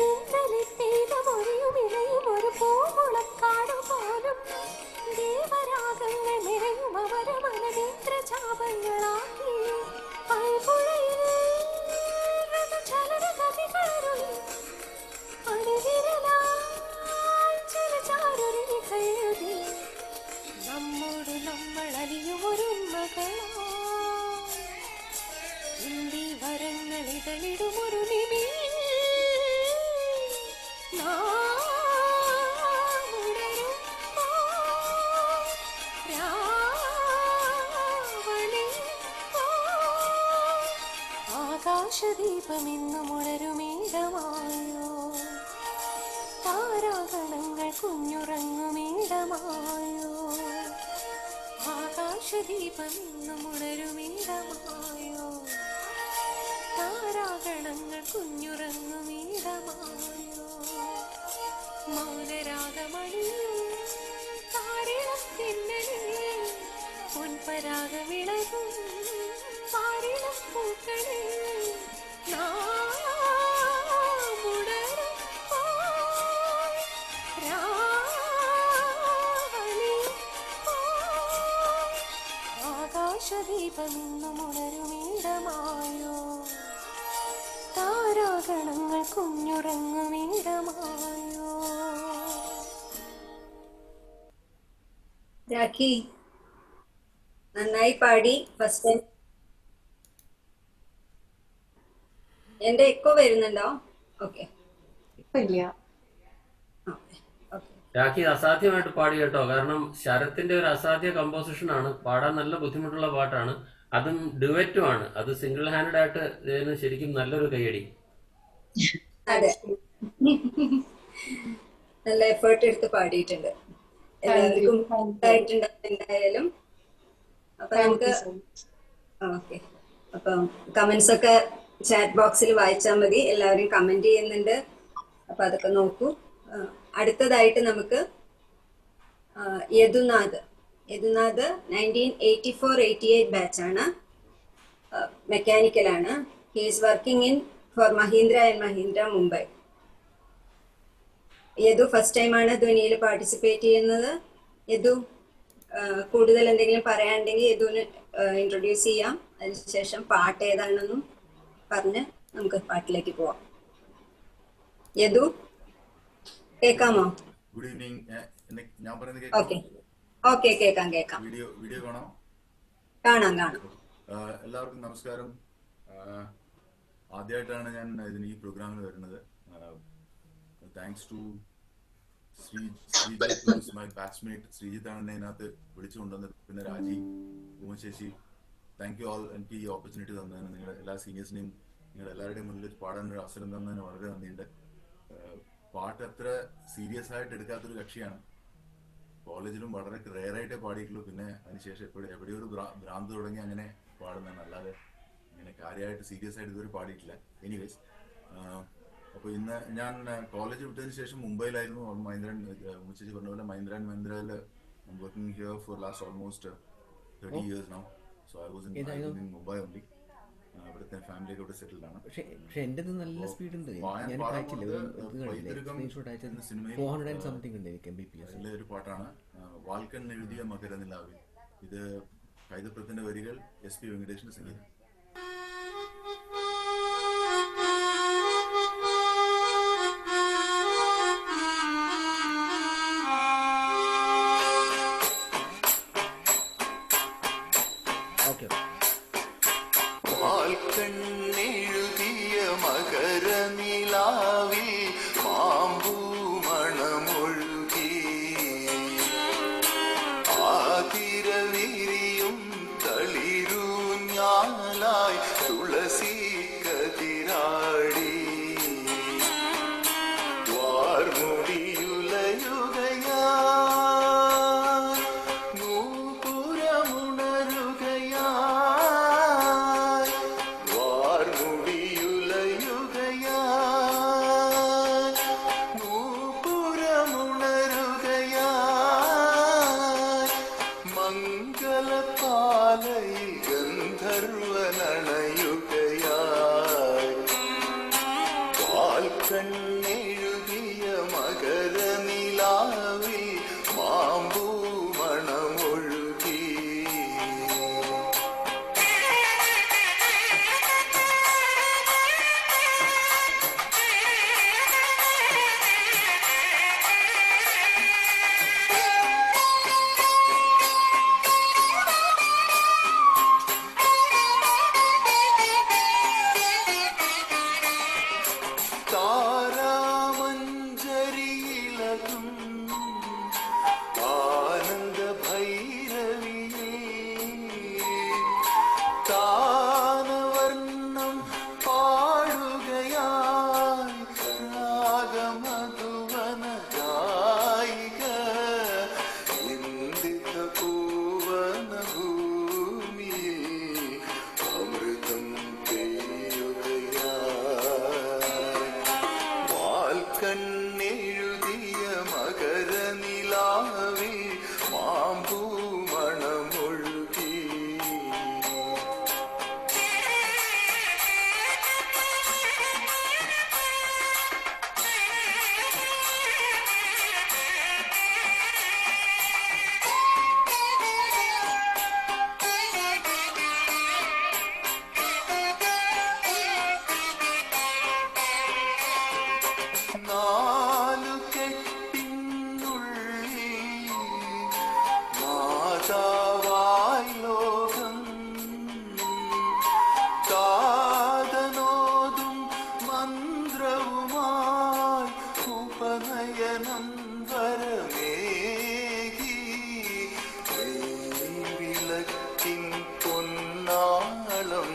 ഇന്നലെ പെയ്ത മൊഴിയും ഇലയും ഒരു പൂമുളക്കാട് പോലും ദേവരാഗങ്ങൾ നിറയും അവർ മനനേത്രചാപങ്ങളാക്കി പൈപുഴയിൽ ചലനഗതികളരുളി അണിവിരലായി ചില ചാരുരിനികയെഴുതി നമ്മോട് നമ്മൾ അലിയുമൊരുമകളോ ഇന്ത്യ വരങ്ങൾ ഇതളിടുമൊരു ആകാശദീപമെന്നും ഉണരുമീടമായോ താരാഗണങ്ങൾ കുഞ്ഞുറങ്ങുമീടമായോ ആകാശദീപമെന്നും ഉണരുമീടമായോ താരാഗണങ്ങൾ കുഞ്ഞുറങ്ങുമീടമായോ മൗനരാഗമണിയും താരിളത്തിന്നലിൽ പൊൻപരാഗവിളകും പാരിളപ്പൂക്കളിൽ ആകാശദീപമെന്നും ഉണരുമീടമായോ താരാഗണങ്ങൾ കുഞ്ഞുറങ്ങുമീടമായോ രാഖി നന്നായി പാടി. ഫസ്റ്റ് ടൈം എന്റെ എക്കോ വരുന്നുണ്ടോ? ഓക്കെ ഇപ്പൊ ഇല്ല. രാഖി അസാധ്യമായിട്ട് പാടി കേട്ടോ. കാരണം ശരത്തിന്റെ ഒരു അസാധ്യ കമ്പോസിഷൻ ആണ്, പാടാൻ നല്ല ബുദ്ധിമുട്ടുള്ള പാട്ടാണ്, അതും ഡുവറ്റും ആണ്. അത് സിംഗിൾ ഹാൻഡഡ് ആയിട്ട് ഇതിന് ശരിക്കും നല്ലൊരു കൈയടി. അതെ, നല്ല എഫേർട്ട് എടുത്ത് പാടിയിട്ടുണ്ട്. എല്ലാവർക്കും എന്തായാലും അപ്പൊ നമുക്ക് ഓക്കെ. അപ്പൊ കമന്റ്സ് ഒക്കെ ചാറ്റ് ബോക്സിൽ വായിച്ചാൽ മതി. എല്ലാവരും കമന്റ് ചെയ്യുന്നുണ്ട്, അപ്പൊ അതൊക്കെ നോക്കൂ. അടുത്തതായിട്ട് നമുക്ക് യദുനാഥ് 1984-88 ബാച്ചാണ്, മെക്കാനിക്കലാണ്. He is working for Mahindra and Mahindra Mumbai. Yadu first ടൈമാണ് ധ്വനിയിൽ പാർട്ടിസിപ്പേറ്റ് ചെയ്യുന്നത്. യദു കൂടുതൽ എന്തെങ്കിലും പറയാനുണ്ടെങ്കിൽ യദുവിന് ഇൻട്രൊഡ്യൂസ് ചെയ്യാം. അതിനുശേഷം പാട്ട് ഏതാണെന്നും പറഞ്ഞ് നമുക്ക് പാട്ടിലേക്ക് പോവാം. യദു കേൾക്കാമോ? Good evening. ഞാൻ പറയുന്നത് ഓക്കെ ഓക്കെ, കേൾക്കാം. വീഡിയോ കാണാം. എല്ലാവർക്കും നമസ്കാരം. ആദ്യമായിട്ടാണ് ഞാൻ ഈ പ്രോഗ്രാമിൽ വരുന്നത്. Thanks to Sreejith, my batchmate. ശ്രീജിത്താണ് എന്നെ ഇതിനകത്ത് വിളിച്ചു കൊണ്ടുവന്നത്. പിന്നെ രാജി, ഉമശേഷി, താങ്ക് യു ഓൾ. എനിക്ക് ഈ ഓപ്പർച്യൂണിറ്റി തന്നതിന്, നിങ്ങളുടെ എല്ലാ സീനിയേഴ്സിനെയും നിങ്ങളുടെ എല്ലാവരുടെയും മുന്നിൽ പാടാനൊരു അവസരം തന്നതിന് വളരെ നന്ദിയുണ്ട്. പാട്ട് അത്ര സീരിയസ് ആയിട്ട് എടുക്കാത്തൊരു കക്ഷിയാണ്. കോളേജിലും വളരെ റെയറായിട്ടേ പാടിയിട്ടുള്ളൂ. പിന്നെ അതിനുശേഷം എവിടെയോ ഒരു ഭ്രാന്ത് തുടങ്ങി അങ്ങനെ പാടുന്നതാണ്. അല്ലാതെ ഇങ്ങനെ കാര്യമായിട്ട് സീരിയസ് ആയിട്ട് ഇതുവരെ പാടിയിട്ടില്ല. എനിവേസ്, അപ്പോൾ ഇന്ന് ഞാൻ കോളേജ് വിട്ടതിന് ശേഷം മുംബൈയിലായിരുന്നു. മുച്ചേച്ചി പറഞ്ഞ പോലെ മഹീന്ദ്ര ആൻഡ് മഹീന്ദ്രയിൽ working here for last almost 30 years now. So I was in Mumbai only. ഇവിടുത്തെ ഫാമിലിയൊക്കെ ഇവിടെ സെറ്റിൽഡ് ആണ്. പക്ഷെ എന്റെ നല്ല സ്പീഡ് ഉണ്ട്. ഞാൻ ഒരു പാട്ടാണ് വാൽക്കൻ എഴുതിയ മകരനിലാവിൽ. ഇത് കൈതപ്രത്തിന്റെ വരികൾ SP വെങ്കടേഷിന്റെ സംഗീതം. ഓക്കെ. കണ്ണെഴുതിയ മകരനിലാവിൽ മാമ്പൂ മണമൊഴുകി ആതിരവിരിയും തളിരൂഞ്ഞാലായി തുളസി കതിരാടി വാർമുടിയുലയുകയാ നൂപുരമുണരുകയാ വാർമുടിയുലയുകയാ നൂപുരമുണരുകയാ മംഗളപാലയിൽ ഗന്ധർവനണയുകയായി പാൽക്കണ്ണെഴുതിയ മകരനിലാവിൽ മാമ്പൂ മണമൊഴുകി താരാമഞ്ജരിയിലകും ആനന്ദഭൈരവിയിൽ താനവർണ്ണം പാടുകയായി രാഗമധുവന ഗായിക ഇന്ദിത പൂവന ഭൂമിയിൽ അമൃതം പെയ്യുകയായി വാൽക്കണ്ണെഴുതിയ മകരനിലാവിൽ മാമ്പൂ മണമൊഴുകി നാലു കെട്ടിനുള്ളിൽ മാതാവായി ലോകം കാതനോതും മന്ത്രവുമായി ഉപനയനം വരമേകി വിളക്കിൻ പൊന്നാളം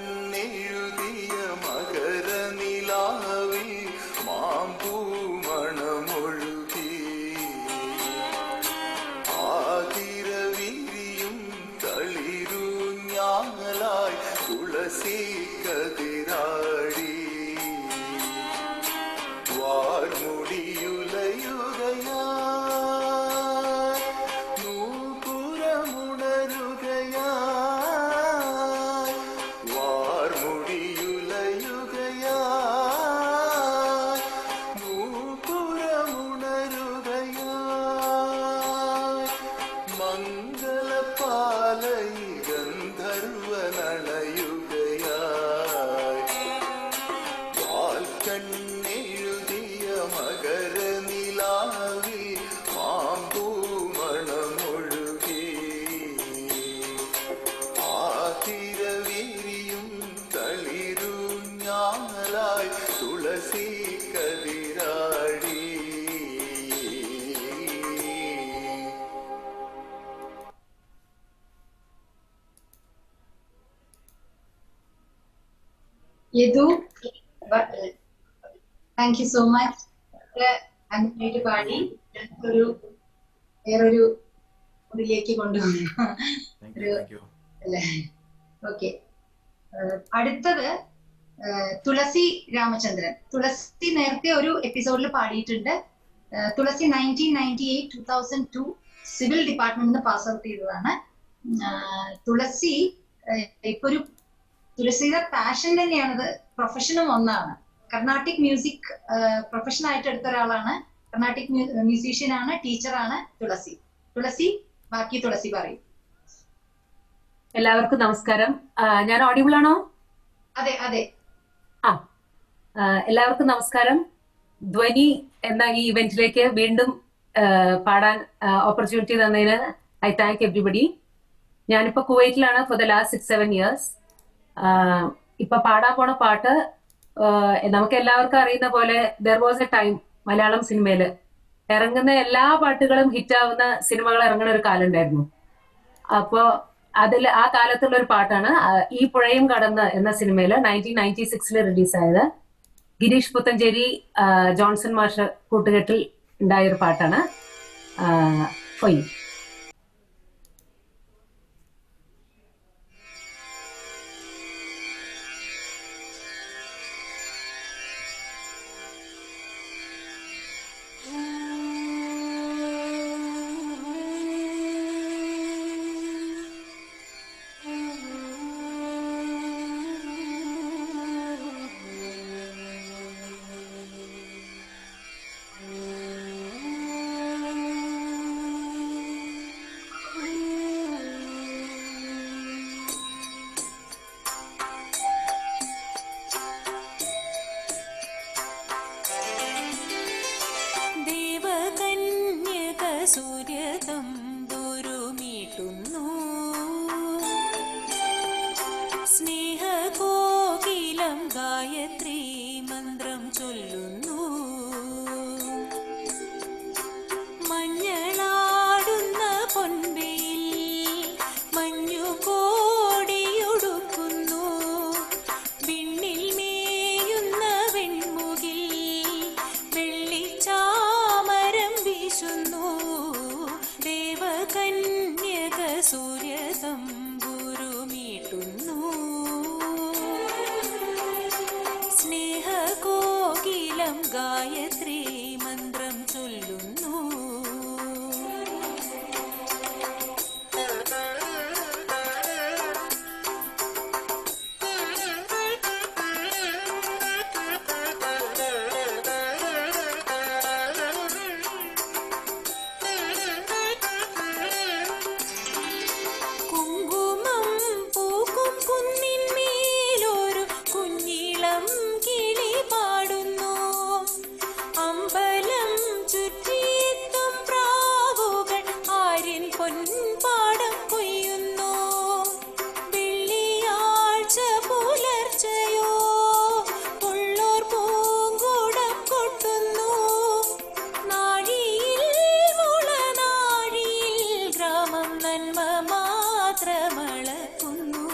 വാൽക്കണ്ണെഴുതിയ മകരനിലാവിൽ മാമ്പൂ മണമൊഴുകി ആതിരവിരിയും തളിരൂഞ്ഞാലായി തുളസി കതിരാടി വാർമുടിയുലയുകയാ നൂപുരമുണരുകയാ വാർമുടിയുലയുകയാ നൂപുരമുണരുകയാ മംഗളപാലയിൽ ഗന്ധർവനണയുകയായി വാൽക്കണ്ണെഴുതിയ മകരനിലാവിൽ മാമ്പൂ മണമൊഴുകി ആതിരവിരിയും തളിരൂഞ്ഞാലായി തുളസി കതിരാടി Yadu, thank you so much. അങ്ങനെയായിട്ട് പാടി ഒരു വേറൊരു ഇതിലേക്ക് കൊണ്ടുവന്നു. അല്ലേ? ഓക്കെ. അടുത്തത് തുളസി രാമചന്ദ്രൻ. തുളസി നേരത്തെ ഒരു എപ്പിസോഡിൽ പാടിയിട്ടുണ്ട്. തുളസി 1998-2002 സിവിൽ ഡിപ്പാർട്ട്മെന്റിൽ നിന്ന് പാസ് ഔട്ട് ചെയ്തതാണ്. തുളസി ഇപ്പൊ ഒരു തുളസിയുടെ പാഷൻ തന്നെയാണത്, പ്രൊഫഷനും ഒന്നാണ്. കർണാട്ടിക് മ്യൂസിക് പ്രൊഫഷൻ ആയിട്ട് എടുത്ത ഒരാളാണ്. കർണാട്ടിക് മ്യൂസീഷ്യൻ ആണ്, ടീച്ചറാണ് തുളസി. തുളസി, ബാക്കി തുളസി പറയും. എല്ലാവർക്കും നമസ്കാരം. ഞാൻ ഓഡിബിൾ ആണോ? അതെ അതെ. എല്ലാവർക്കും നമസ്കാരം. ധ്വനി എന്ന ഈ ഇവന്റിലേക്ക് വീണ്ടും പാടാൻ ഓപ്പർച്യൂണിറ്റി തന്നതിന് ഐ താങ്ക് എവ്രിബഡി. ഞാനിപ്പോൾ കുവൈറ്റിലാണ് ഫോർ ദ ലാസ്റ്റ് 6-7 years. ഇപ്പൊ പാടാൻ പോണ പാട്ട് നമുക്ക് എല്ലാവർക്കും അറിയുന്ന പോലെ there was A time Malayalam സിനിമയിൽ ഇറങ്ങുന്ന എല്ലാ പാട്ടുകളും ഹിറ്റാവുന്ന സിനിമകൾ ഇറങ്ങുന്ന ഒരു കാലം ഉണ്ടായിരുന്നു. അപ്പോൾ അതിൽ ആ കാലത്തുള്ള ഒരു പാട്ടാണ് ഈ പുഴയും കടന്ന് എന്ന സിനിമയിൽ 1996 റിലീസായത്. ഗിരീഷ് പുത്തഞ്ചേരി, ജോൺസൺ മാഷ് കൂട്ടുകെട്ടിൽ ഉണ്ടായൊരു പാട്ടാണ് ഫൊയ്. സൂര്യതമ്പുരുമീട്ടുന്നു സ്നേഹകോകിലം ഗായത്രി മന്ത്രം ചൊല്ലുന്നു മഞ്ഞളാടുന്ന പൊൻവെയിൽ മഞ്ഞു കോടിയൊടുക്കുന്നു വിണ്ണിൽ മേയുന്ന വെൺമുകിൽ വെള്ളിച്ചാമരം വീശുന്നു ദേവകന്യക സൂര്യതമ്പുരുമീട്ടുന്നു സ്നേഹകോകിലം ഗായത്രി മന്ത്രം ചൊല്ലുന്നു കുങ്കുമം പൂക്കും കുന്നിന്മേലൊരു കുഞ്ഞിളം കിളി പാടുന്നു അമ്പലം ചുറ്റിയെത്തും പ്രാവുകൾ ആര്യൻ പൊൻപാടം കൊയ്യുന്നു വെള്ളിയാഴ്ച പുലർച്ചയോ ഉള്ളോർ പൂങ്കൂടം കൊട്ടുന്നു നാഴിയിൽ മുളനാഴിയിൽ ഗ്രാമം നന്മ മാത്രമളക്കുന്നു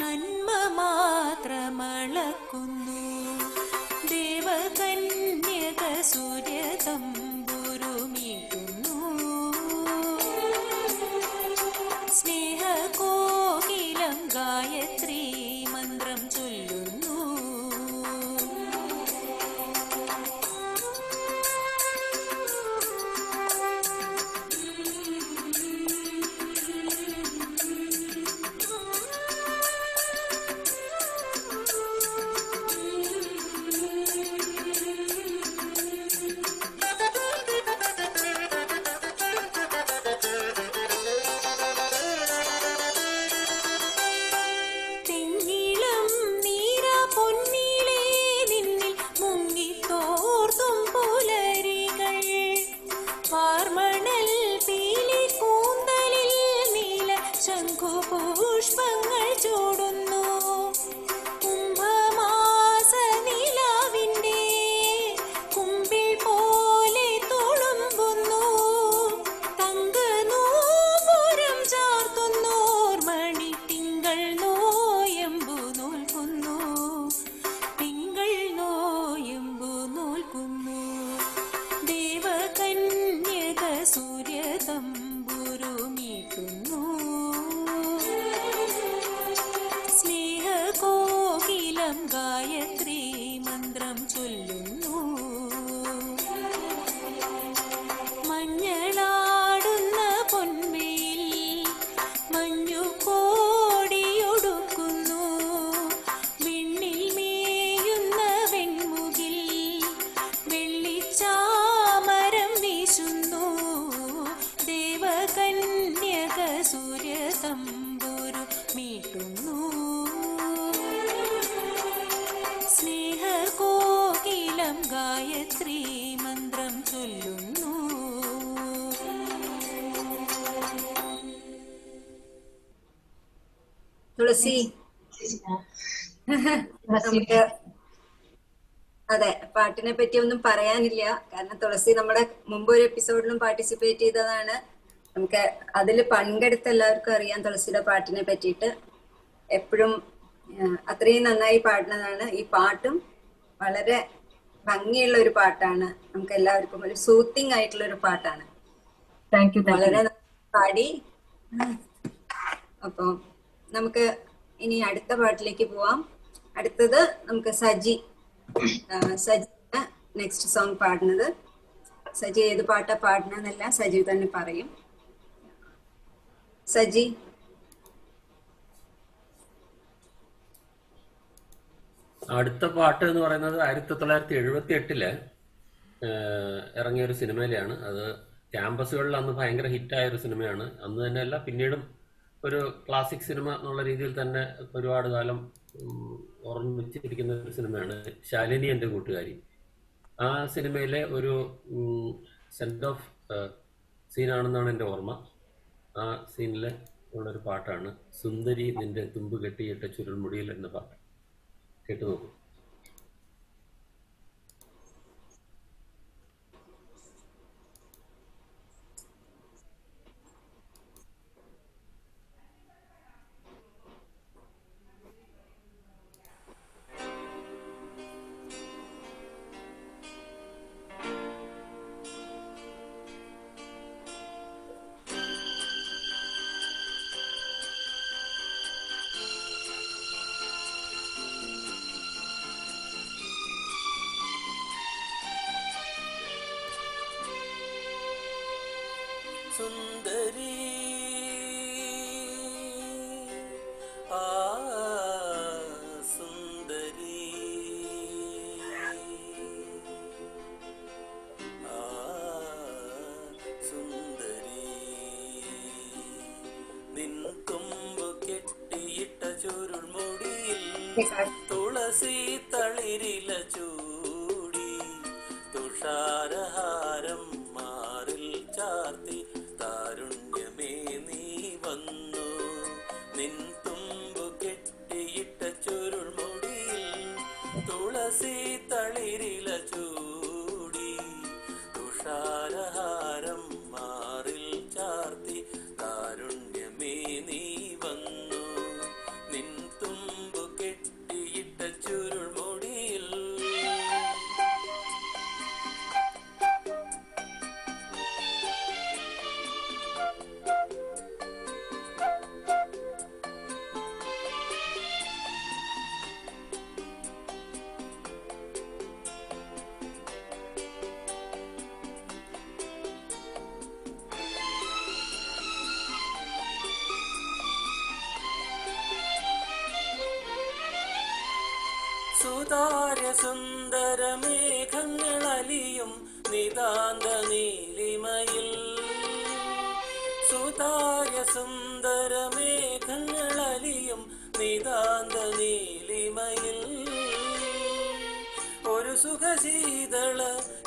നന്മ മാത്രമളക്കുന്നു ദേവകന്യക സൂര്യതമ്പുരുമീട്ടുന്നു സ്നേഹകോകിലം ഗായത്രി മന്ത്രം ചൊല്ലുന്നു തെങ്ങിളം നീര പൊന്നിലേ നിന്നിൽ മുങ്ങിത്തോർത്തും പുലരികൾ വാർമണൽ പീലി കൂന്തലിൽ നീല ശംഖുപുഷ്പങ്ങൾ ചൂടുന്നു കുംഭമാസ നിലാവിൻ്റെ കുമ്പിൾ പോലെ തുളുമ്പുന്നു തങ്കനൂപുരം ചാർത്തുന്നോർ മണി തിങ്കൾ നോയമ്പു നോൽക്കുന്നു തിങ്കൾ നോയമ്പു നോൽക്കുന്നു ദേവകന്യക സൂര്യതമ്പുരുമീട്ടുന്നു സ്നേഹകോകിലം ഗായത്രി മന്ത്രം ചൊല്ലുന്നു മഞ്ഞളാടുന്ന പൊൻവെയിൽ മഞ്ഞു കോടിയൊടുക്കുന്നു വിണ്ണിൽ മേയുന്ന വെൺമുകിൽ വെള്ളിച്ചാമരം വീശുന്നു ദേവകന്യക സൂര്യതമ്പുരുമീട്ടുന്നു സ്നേഹകോകിലം ഗായത്രി മന്ത്രം ചൊല്ലുന്നു തുളസി നമുക്ക് അതെ പാട്ടിനെ പറ്റി ഒന്നും പറയാനില്ല. കാരണം തുളസി നമ്മുടെ മുമ്പ് ഒരു എപ്പിസോഡിലും പാർട്ടിസിപ്പേറ്റ് ചെയ്തതാണ്. നമുക്ക് അതിൽ പങ്കെടുത്ത എല്ലാവർക്കും അറിയാം തുളസിയുടെ പാട്ടിനെ പറ്റിയിട്ട്. എപ്പോഴും അത്രയും നന്നായി പാടുന്നതാണ്. ഈ പാട്ടും വളരെ ഭംഗിയുള്ള ഒരു പാട്ടാണ്. നമുക്ക് എല്ലാവർക്കും ഒരു സൂത്തിങ് ആയിട്ടുള്ള ഒരു പാട്ടാണ്. വളരെ പാടി. അപ്പൊ നമുക്ക് ഇനി അടുത്ത പാട്ടിലേക്ക് പോവാം. അടുത്തത് നമുക്ക് സജി നെക്സ്റ്റ് സോങ് പാടുന്നത്. സജി ഏത് പാട്ടാ പാടുന്നതെന്നല്ല സജി തന്നെ പറയും. സജി. അടുത്ത പാട്ട് എന്ന് പറയുന്നത് 1978 ഇറങ്ങിയ ഒരു സിനിമയിലാണ്. അത് ക്യാമ്പസുകളിൽ അന്ന് ഭയങ്കര ഹിറ്റായ ഒരു സിനിമയാണ്. അന്ന് തന്നെയല്ല പിന്നീടും ഒരു ക്ലാസിക് സിനിമ എന്നുള്ള രീതിയിൽ തന്നെ ഒരുപാട് കാലം ഓർമ്മിച്ചിരിക്കുന്ന ഒരു സിനിമയാണ് ശാലിനി എൻ്റെ കൂട്ടുകാരി. ആ സിനിമയിലെ ഒരു സെൻഡ് ഓഫ് സീനാണെന്നാണ് എൻ്റെ ഓർമ്മ. ആ സീനിൽ ഉള്ളൊരു പാട്ടാണ് സുന്ദരി നിന്റെ തുമ്പ് കെട്ടിയിട്ട ചുരുൾമുടിയിൽ എന്ന പാട്ട്. കേട്ടു നോക്കൂ. സുന്ദരി ആ സുന്ദരി ആ സുന്ദരി നിൻ തുമ്പ് കെട്ടിയിട്ട ചുരുൾമുടിയിൽ തുളസി തളിരില ചൂടി തുഷാരഹാരം മാറിൽ ചാർത്തി താരുണ്യമേ നീ വന്നു നിൻ തുമ്പു കെട്ടിയിട്ട ചുരുൾമുടിയിൽ തുളസി തളിരില ചൂടി തുഷാരഹാരം മാറിൽ ചാർത്തി താരുണ്യമേ നീ വന്നു നിൻ തുമ്പു കെട്ടിയിട്ട ചുരുൾമുടിയിൽ. സുതാര്യ സുന്ദര മേഘങ്ങളലിയും നിതാന്ത നീലിമയിൽ സുതാര്യ സുന്ദര മേഘങ്ങളലിയും നിതാന്ത നീലിമയിൽ ഒരു സുഖശീതള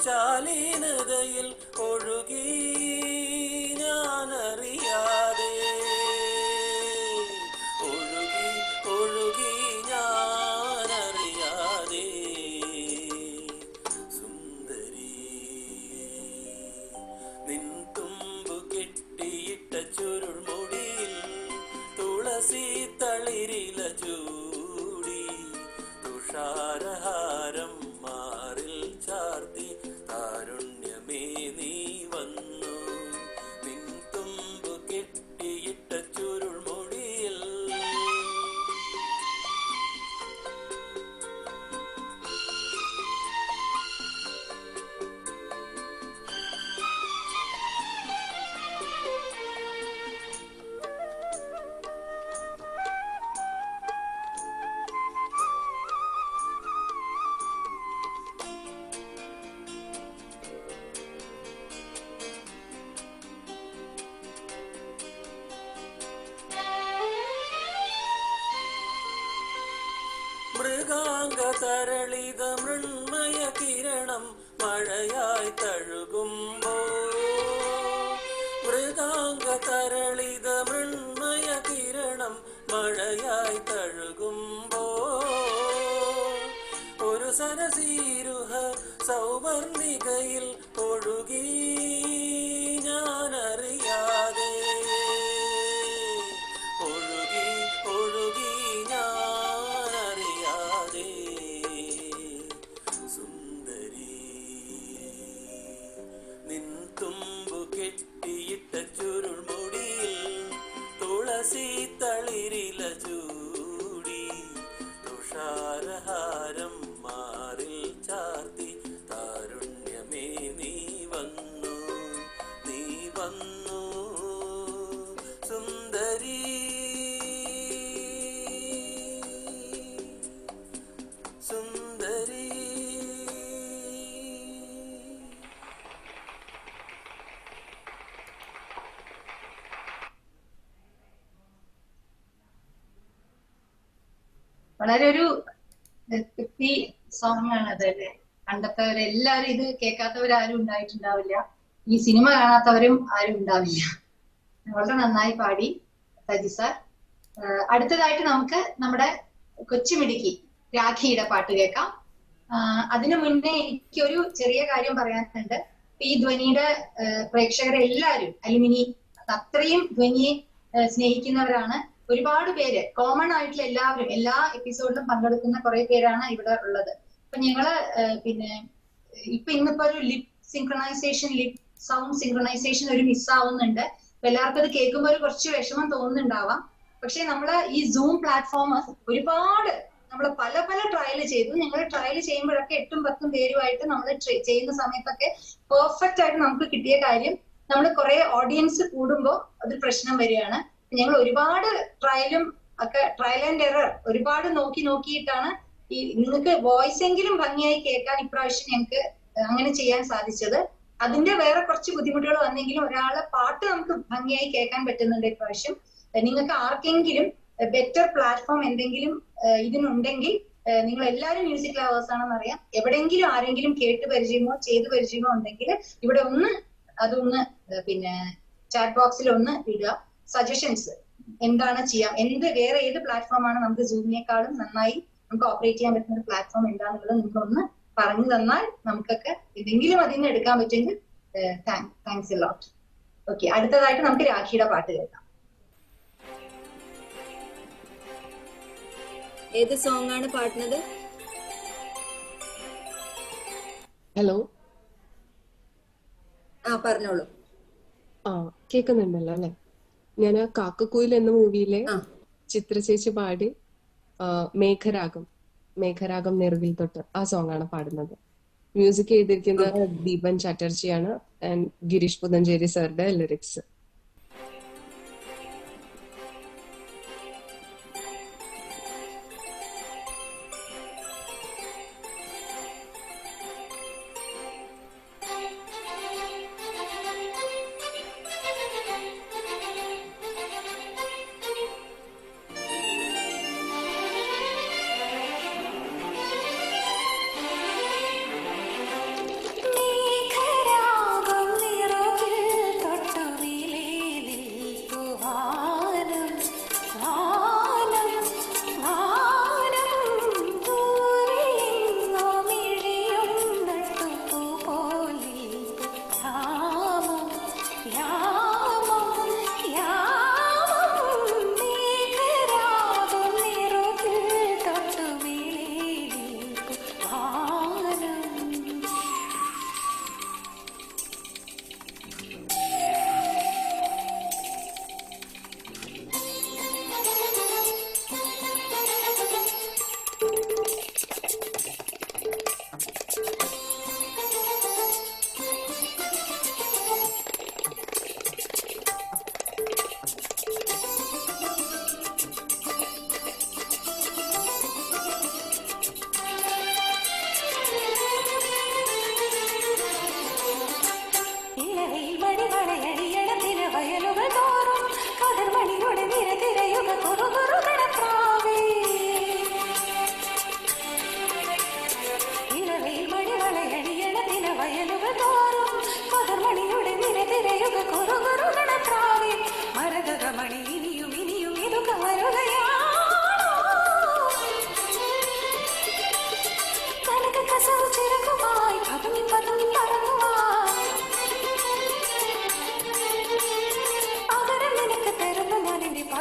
ശാലീനതയിൽ ഒഴുകി ഞാനറിയാതെ ഒഴുകി ഒഴുകി ഞാനറിയാതെ സുന്ദരി നിൻ തുമ്പു കെട്ടിയിട്ട ചുരുൾമുടിയിൽ തുളസി തളിരില ചൂടി തുഷാരഹാരം മാറിൽ ചാർത്തി താരുണ്യമേ നീ വന്നു നിൻ തുമ്പു കെട്ടിയിട്ട ചുരുൾമുടിയിൽ. മൃഗാംഗ തരളിത മൃണ്മയ കിരണം മഴയായി തഴുകുമ്പോ മൃഗാംഗ തരളിത മൃണ്മയ കിരണം മഴയായി തഴുകുമ്പോ ഒരു സരസീരുഹ സൗവർണികയിൽ ഒഴുകി ഞാനറിയാതെ ഒഴുകി ഒഴുകി ഞാനറിയാതെ സുന്ദരി നിൻ തുമ്പു കെട്ടിയിട്ട ചുരുൾമുടിയിൽ തുളസി തളിരില ചൂടി തുഷാരഹാരം മാറിൽ ചാർത്തി താരുണ്യമേ നീ വന്നു സുന്ദരി സുന്ദരി വളരെ ഒരു വ്യക്തി സോങ് ആണ് അത് അല്ലേ. കണ്ടെത്തവരെല്ലാവരും ഇത് കേൾക്കാത്തവരാരും ഉണ്ടായിട്ടുണ്ടാവില്ല, ഈ സിനിമ കാണാത്തവരും ആരും ഉണ്ടാവില്ല. വളരെ നന്നായി പാടി സജി സാർ. അടുത്തതായിട്ട് നമുക്ക് നമ്മുടെ കൊച്ചുമിടുക്കി രാഖിയുടെ പാട്ട് കേൾക്കാം. അതിനു മുന്നേ എനിക്കൊരു ചെറിയ കാര്യം പറയാനുണ്ട്. ഈ ധ്വനിയുടെ പ്രേക്ഷകരെല്ലാവരും അലുമിനി അത്രയും ധ്വനിയെ സ്നേഹിക്കുന്നവരാണ്. ഒരുപാട് പേര് കോമൺ ആയിട്ടുള്ള എല്ലാവരും എല്ലാ എപ്പിസോഡിലും പങ്കെടുക്കുന്ന കുറെ പേരാണ് ഇവിടെ ഉള്ളത്. അപ്പൊ ഞങ്ങള് ഇന്നിപ്പോ ഒരു lip synchronisation, lip sound synchronisation ഒരു മിസ്സാവുന്നുണ്ട്. അപ്പൊ എല്ലാവർക്കും അത് കേൾക്കുമ്പോൾ ഒരു കുറച്ച് വിഷമം തോന്നുന്നുണ്ടാവാം. പക്ഷെ നമ്മള് ഈ സൂം പ്ലാറ്റ്ഫോം ഒരുപാട് നമ്മൾ പല ട്രയൽ ചെയ്തു. ഞങ്ങൾ ട്രയൽ ചെയ്യുമ്പോഴൊക്കെ 8ഉം 10ഉം പേരുമായിട്ട് നമ്മൾ ചെയ്യുന്ന സമയത്തൊക്കെ പെർഫെക്റ്റ് ആയിട്ട് നമുക്ക് കിട്ടിയ കാര്യം, നമ്മൾ കുറെ ഓഡിയൻസ് കൂടുമ്പോൾ അതൊരു പ്രശ്നം വരികയാണ്. ഞങ്ങൾ ഒരുപാട് ട്രയൽ ആൻഡ് എറർ ഒരുപാട് നോക്കിയിട്ടാണ് ഈ നിങ്ങൾക്ക് വോയിസ് എങ്കിലും ഭംഗിയായി കേൾക്കാൻ ഇപ്രാവശ്യം ഞങ്ങൾക്ക് അങ്ങനെ ചെയ്യാൻ സാധിച്ചത്. അതിന്റെ വേറെ കുറച്ച് ബുദ്ധിമുട്ടുകൾ വന്നെങ്കിലും ഒരാളെ പാട്ട് നമുക്ക് ഭംഗിയായി കേൾക്കാൻ പറ്റുന്നുണ്ട് ഇപ്രാവശ്യം. നിങ്ങൾക്ക് ആർക്കെങ്കിലും ബെറ്റർ പ്ലാറ്റ്ഫോം എന്തെങ്കിലും ഇതിനുണ്ടെങ്കിൽ, നിങ്ങൾ എല്ലാവരും മ്യൂസിക് ലവേഴ്സ് ആണെന്ന് അറിയാം, എവിടെയെങ്കിലും ആരെങ്കിലും കേട്ട് പരിചയമോ ചെയ്ത് പരിചയമോ ഉണ്ടെങ്കിൽ ഇവിടെ അതൊന്ന് ചാറ്റ് ബോക്സിൽ ഒന്ന് ഇടുക. സജഷൻസ് എന്താണ് ചെയ്യാം, വേറെ ഏത് പ്ലാറ്റ്ഫോമാണ് നമുക്ക് സൂമിനേക്കാളും നന്നായി നമുക്ക് ഓപ്പറേറ്റ് ചെയ്യാൻ പറ്റുന്ന ഒരു പ്ലാറ്റ്ഫോം എന്താണെന്നുള്ളത് നിങ്ങളൊന്ന് പറഞ്ഞു തന്നാൽ നമുക്കൊക്കെ എന്തെങ്കിലും അതിൽ നിന്ന് എടുക്കാൻ പറ്റുമെങ്കിൽ താങ്ക്സ് എ ലോട്ട്. ഓക്കെ, അടുത്തതായിട്ട് നമുക്ക് രാഖിയുടെ പാട്ട് കേൾക്കാം. ഏത് സോങ് ആണ് പാടുന്നത്? ഹലോ, പറഞ്ഞോളൂ. കേൾക്കുന്നുണ്ടല്ലോ അല്ലെ? ഞാൻ കാക്കക്കുയിൽ എന്ന മൂവിയിലെ ചിത്ര ചേച്ചി പാടി മേഘരാഗം നെറുകിൽ തൊട്ട് ആ സോങ് ആണ് പാടുന്നത്. മ്യൂസിക് ചെയ്തിരിക്കുന്നത് ദീപൻ ചാറ്റർജിയാണ് ആൻഡ് ഗിരീഷ് പുതഞ്ചേരി സാറിന്റെ ലിറിക്സ്. മേഘരാഗം നിറകിൽ തൊട്ടുവീൽ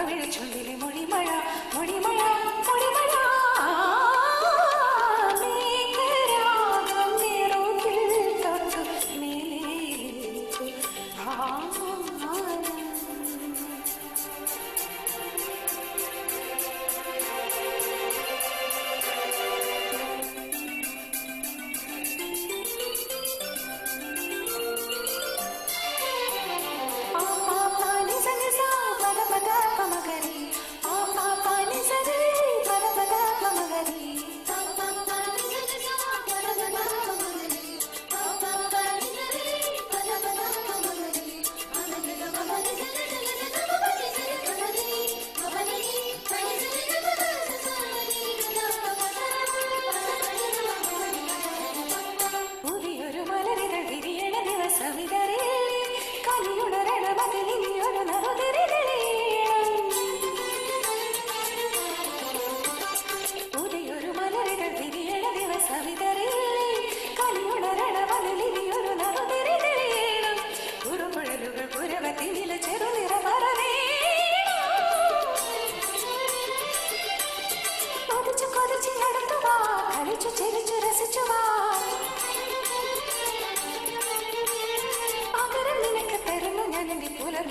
പവിഴച്ചുണ്ടിലെ മൊഴിമഴ മൊഴിമഴ മൊഴിമഴ മേഘരാഗം നിറകിൽ തൊട്ടു മേലേക്കു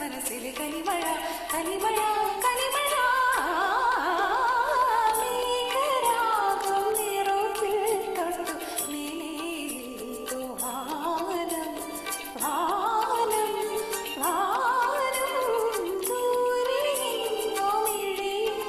മനസ്സിലെ കനിമഴ കനിമഴ കനിമഴ മേഘരാഗം നിറകിൽ തൊട്ടു മേലേക്കു വാനം വാനം വാനം ദൂരെ എങ്ങോ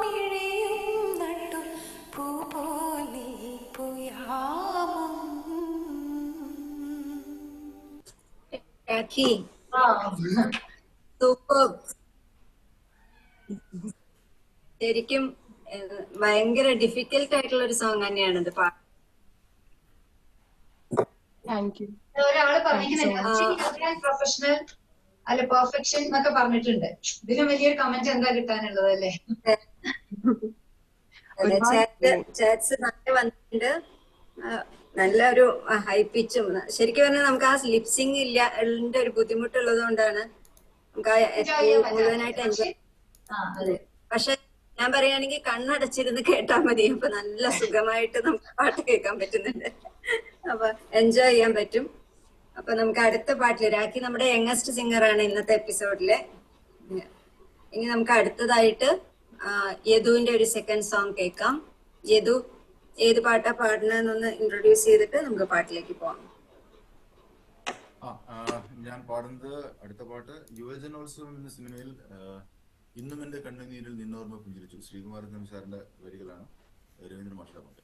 മിഴിയും നട്ടുപൂ പോലെ യാമം സൂപ്പർ. ശരിക്കും ഭയങ്കര ഡിഫിക്കൽട്ട് ആയിട്ടുള്ള ഒരു സോങ് തന്നെയാണ് ഇത് പാട്ട്. ഒരാള് പറഞ്ഞിരിക്കുന്നത് പ്രൊഫഷണൽ അല്ല പെർഫെക്ഷൻ എന്നൊക്കെ പറഞ്ഞിട്ടുണ്ട്. ഇതിലും വലിയൊരു കമന്റ് എന്താ കിട്ടാനുള്ളത് അല്ലേ? ചാറ്റ്സ് നല്ല വന്നിട്ടുണ്ട്. നല്ലൊരു ഹൈ പിച്ചും. ശരിക്കും പറഞ്ഞാൽ നമുക്ക് ആ ലിപ്സിംഗ് ഇല്ല ഒരു ബുദ്ധിമുട്ടുള്ളത് കൊണ്ടാണ് നമുക്ക് മുഴുവനായിട്ട് എൻജോയ്. അതെ, പക്ഷെ ഞാൻ പറയുകയാണെങ്കിൽ കണ്ണടച്ചിരുന്ന് കേട്ടാൽ മതി. അപ്പൊ നല്ല സുഖമായിട്ട് നമുക്ക് പാട്ട് കേൾക്കാൻ പറ്റുന്നുണ്ട്. അപ്പൊ എൻജോയ് ചെയ്യാൻ പറ്റും. അപ്പൊ നമുക്ക് അടുത്ത പാട്ടില് രാഖി നമ്മുടെ യങ്ങസ്റ്റ് സിംഗർ ആണ് ഇന്നത്തെ എപ്പിസോഡില്. ഇനി നമുക്ക് അടുത്തതായിട്ട് യദുവിന്റെ ഒരു സെക്കൻഡ് സോങ് കേൾക്കാം. യദു ഏത് പാട്ടാ പാടുന്നതെന്നൊന്ന് ഇൻട്രൊഡ്യൂസ് ചെയ്തിട്ട് നമുക്ക് പാട്ടിലേക്ക് പോവാം. ഞാൻ പാടുന്നത് അടുത്ത പാട്ട് യുവജനോത്സവം എന്ന സിനിമയിൽ ഇന്നും എന്റെ കണ്ണുനീരിൽ നിന്നോർമ്മ പുഞ്ചിരിച്ചു ശ്രീകുമാരൻ സാറിന്റെ വരികളാണ്. രവീന്ദ്രൻ മാഷ പാട്ട്.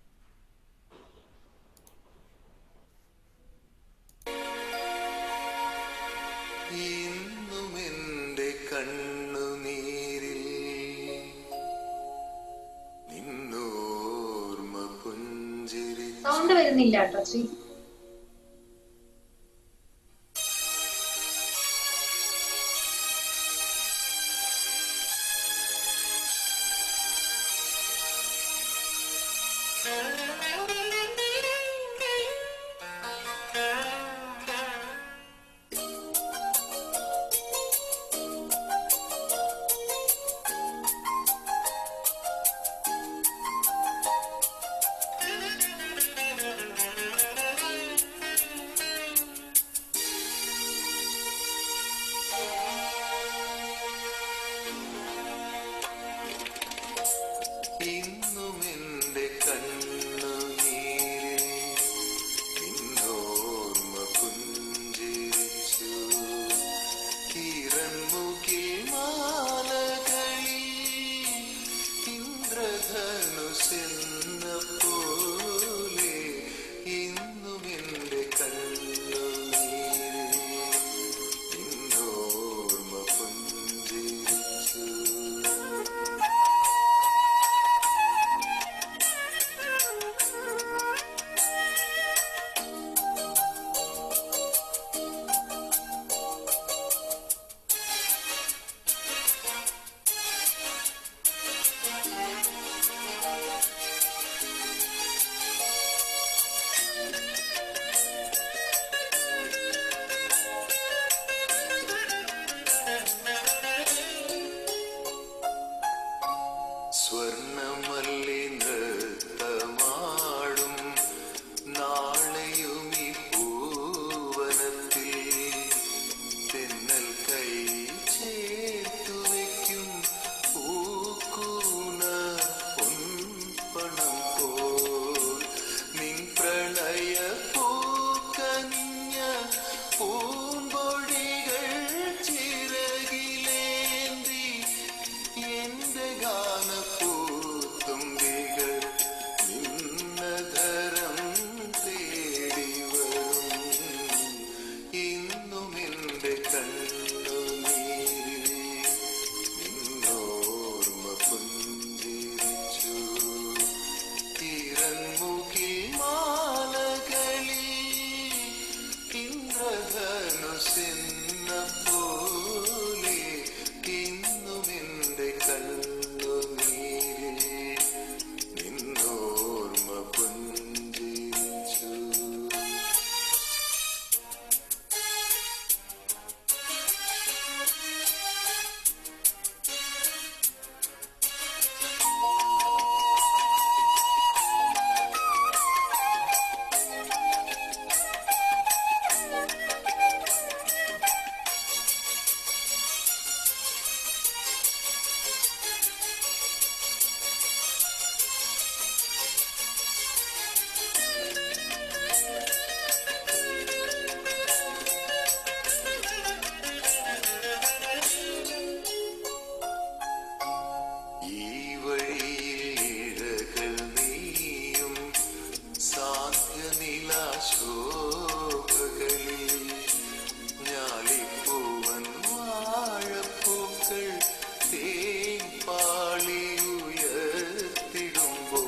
ഇന്നും എന്റെ കണ്ണുനീരിൽ നിന്നോർമ്മ പുഞ്ചിരി. സൗണ്ട് വരുന്നില്ല കേട്ടോ ശ്രീ. ഇന്നും എന്റെ കണ്ണുനീരിൽ നിന്നോർമ്മ പുഞ്ചിരിച്ചു കിരൺമുകിൽ മാലകളിൽ ഇന്ദ്രധ സ്വർണമല്ലി നൃത്തമാടും നാളെയും ഈ പൂവനത്തിൽ തെന്നൽ കൈ ചേർത്തു വയ്ക്കും പൂക്കൂന പൊൻപണം പോൽ നിൻ പ്രണയ പൂക്കനിഞ്ഞ പൂമ്പൊടികൾ ചിറകിലേന്തി എന്റെ ഗാനപ്പൂത്തുമ്പികൾ നിന്നധരം തേടി വരും ഇന്നും എന്റെ കണ്ണുനീരിൽ നിന്നോർമ്മ പുഞ്ചിരിച്ചു തിരൻമുകിൽ മാലകളിൽ ഇന്ദ്രധനുസെന്ന പോലെ ഇന്നും എന്റെ കണ്ണുനീരിൽ നിന്നോർമ്മ പുഞ്ചിരിച്ചു ഈ വഴിയിൽ ഇഴകൾ നീയും സാന്ധ്യനിലാശോഭകളിൽ ഞാലിപ്പൂവൻ വാഴപ്പൂക്കൾ തേൻ പാളി ഉയർത്തിടുമ്പോൾ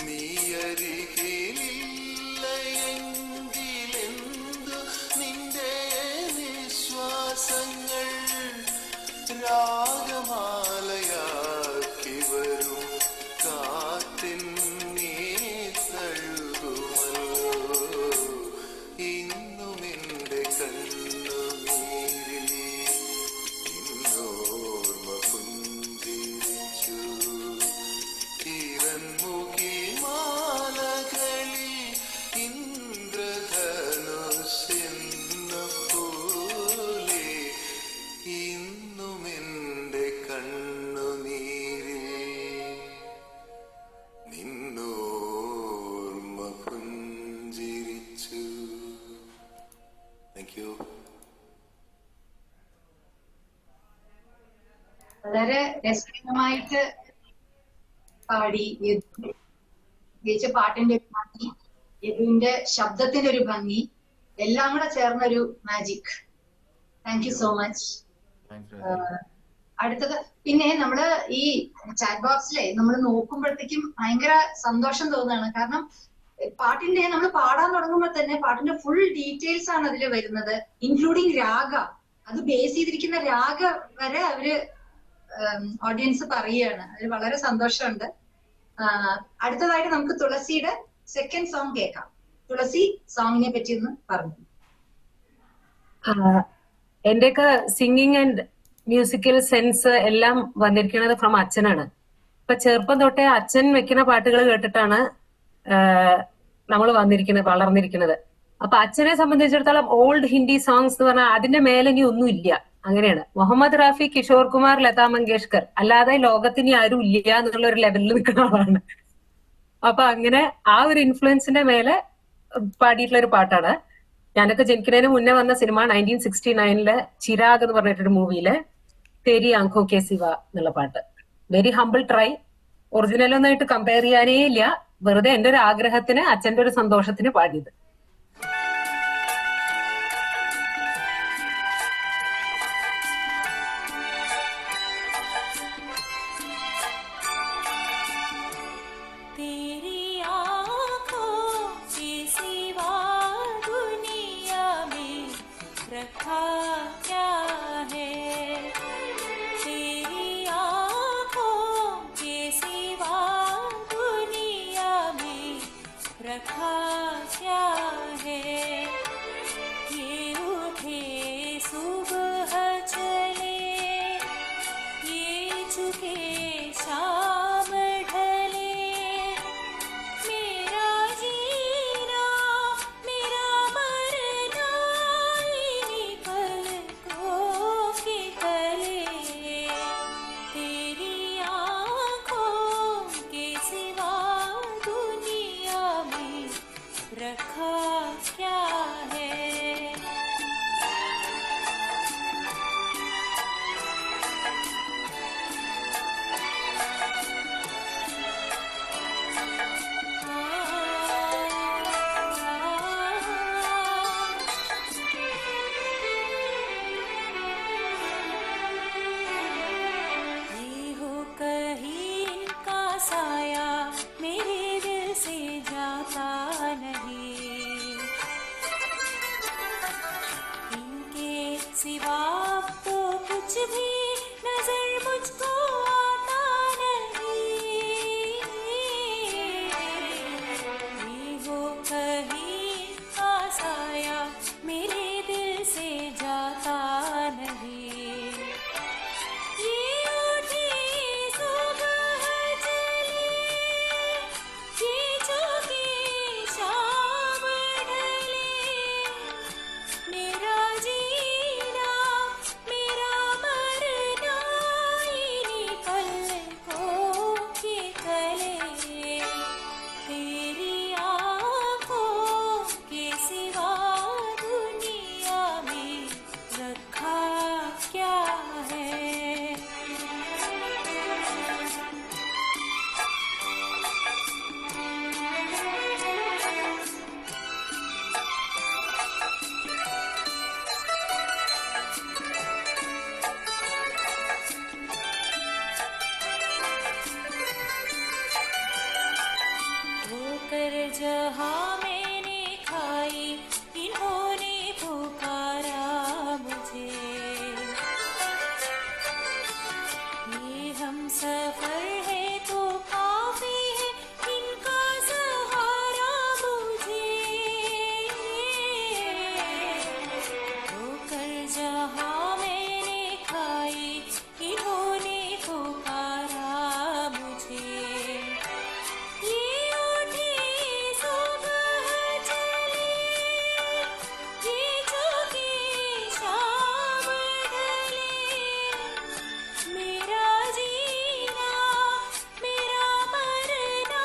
നീ അരികിലില്ല എങ്കിലെന്തു നിന്റെ നിശ്വാസങ്ങൾ രാഗമാലയാക്കി വരും കാറ്റിനെ തഴുകുമല്ലോ ഇന്നും എന്റെ കണ്ണുനീരിൽ ഇന്നോർമ്മ പുഞ്ചിരിച്ചു തിരൻമുകിൽ മാലകളിൽ ഇന്ദ്രധനുസെന്ന പോലെ ഇന്നും എന്റെ കണ്ണുനീരിൽ നിന്നോർമ്മ പുഞ്ചിരിച്ചു. Thank you. വളരെ രസകരമായിട്ട് പാടി ജയിച്ച പാട്ടിന്റെ ഒരു ഭംഗി, യദുവിന്റെ ശബ്ദത്തിന്റെ ഒരു ഭംഗി, എല്ലാം കൂടെ ചേർന്നൊരു magic. Thank you so much. അടുത്തത് പിന്നെ നമ്മള് ഈ ചാറ്റ് ബോക്സിലെ നമ്മൾ നോക്കുമ്പോഴത്തേക്കും ഭയങ്കര സന്തോഷം തോന്നുകയാണ്. കാരണം പാട്ടിന്റെ നമ്മൾ പാടാൻ തുടങ്ങുമ്പോൾ തന്നെ പാട്ടിന്റെ ഫുൾ ഡീറ്റെയിൽസ് ആണ് അതിൽ വരുന്നത്, ഇൻക്ലൂഡിങ് രാഗ. അത് ബേസ് ചെയ്തിരിക്കുന്ന രാഗ വരെ അവര് ഓഡിയൻസ് പറയുകയാണ്. അതിൽ വളരെ സന്തോഷമുണ്ട്. അടുത്തതായിട്ട് നമുക്ക് തുളസിയുടെ സെക്കൻഡ് സോങ് കേൾക്കാം. തുളസി സോങ്ങിനെ പറ്റി ഒന്ന് പറഞ്ഞു. എന്റെയൊക്കെ സിംഗിങ് ആൻഡ് മ്യൂസിക്കൽ സെൻസ് എല്ലാം വന്നിരിക്കുന്നത് ഫ്രം അച്ഛനാണ്. ഇപ്പൊ ചെറുപ്പം തൊട്ടേ അച്ഛൻ വെക്കുന്ന പാട്ടുകൾ കേട്ടിട്ടാണ് നമ്മൾ വളർന്നിരിക്കുന്നത്. അപ്പൊ അച്ഛനെ സംബന്ധിച്ചിടത്തോളം ഓൾഡ് ഹിന്ദി സോങ്സ് എന്ന് പറഞ്ഞാൽ അതിന്റെ മേലെ ഇനി ഒന്നും ഇല്ല. അങ്ങനെയാണ്. മുഹമ്മദ് റാഫി, കിഷോർ കുമാർ, ലതാ മങ്കേഷ്കർ അല്ലാതെ ലോകത്തിന് ആരും ഇല്ല എന്നുള്ള ഒരു ലെവലിൽ നിൽക്കുന്ന ആളാണ്. അപ്പൊ അങ്ങനെ ആ ഒരു ഇൻഫ്ലുവൻസിന്റെ മേലെ പാടിയിട്ടുള്ള ഒരു പാട്ടാണ്. ഞാനൊക്കെ ജനിക്കുന്നതിന് മുന്നേ വന്ന സിനിമ 1969 ചിരാഗ് എന്ന് പറഞ്ഞിട്ടൊരു മൂവിയിലെ തെരി ആംഖോ കെ സിവ എന്നുള്ള പാട്ട്. Very humble try. ഒറിജിനലൊന്നായിട്ട് കമ്പയർ ചെയ്യാനേ ഇല്ല. വെറുതെ എന്റെ ഒരു ആഗ്രഹത്തിന്, അച്ഛന്റെ ഒരു സന്തോഷത്തിന് പാടിയത്. रखा क्या चुके शाम ढले मेरा जीना मेरा मरना इन्हीं पलकों के तले तेरी आँखों के सिवा दुनिया में रखा क्या है ये हो कहीं इनका साया मेरे दिल से जाता नहीं इनके सिवा तो कुछ भी नजर मुझको आता नहीं ये हो कहीं का साया मेरे दिल से जाता नहीं ये उठी सुबह चली ये चौकी शाम ढले मेरा जीना मेरा मरना इन्हीं पलकों के तले तेरी आँखों के सिवा दुनिया में रखा क्या है होकर जहाँ मैंने खाई इन्होंने पुकारा मुझे ये हम सफर है तो काफी है इनका सहारा मुझे होकर जहाँ मैंने खाई इन्होंने पुकारा मुझे ये उठी सुबह चली ये चौकी शाम ढले मेरा जीना मेरा मरना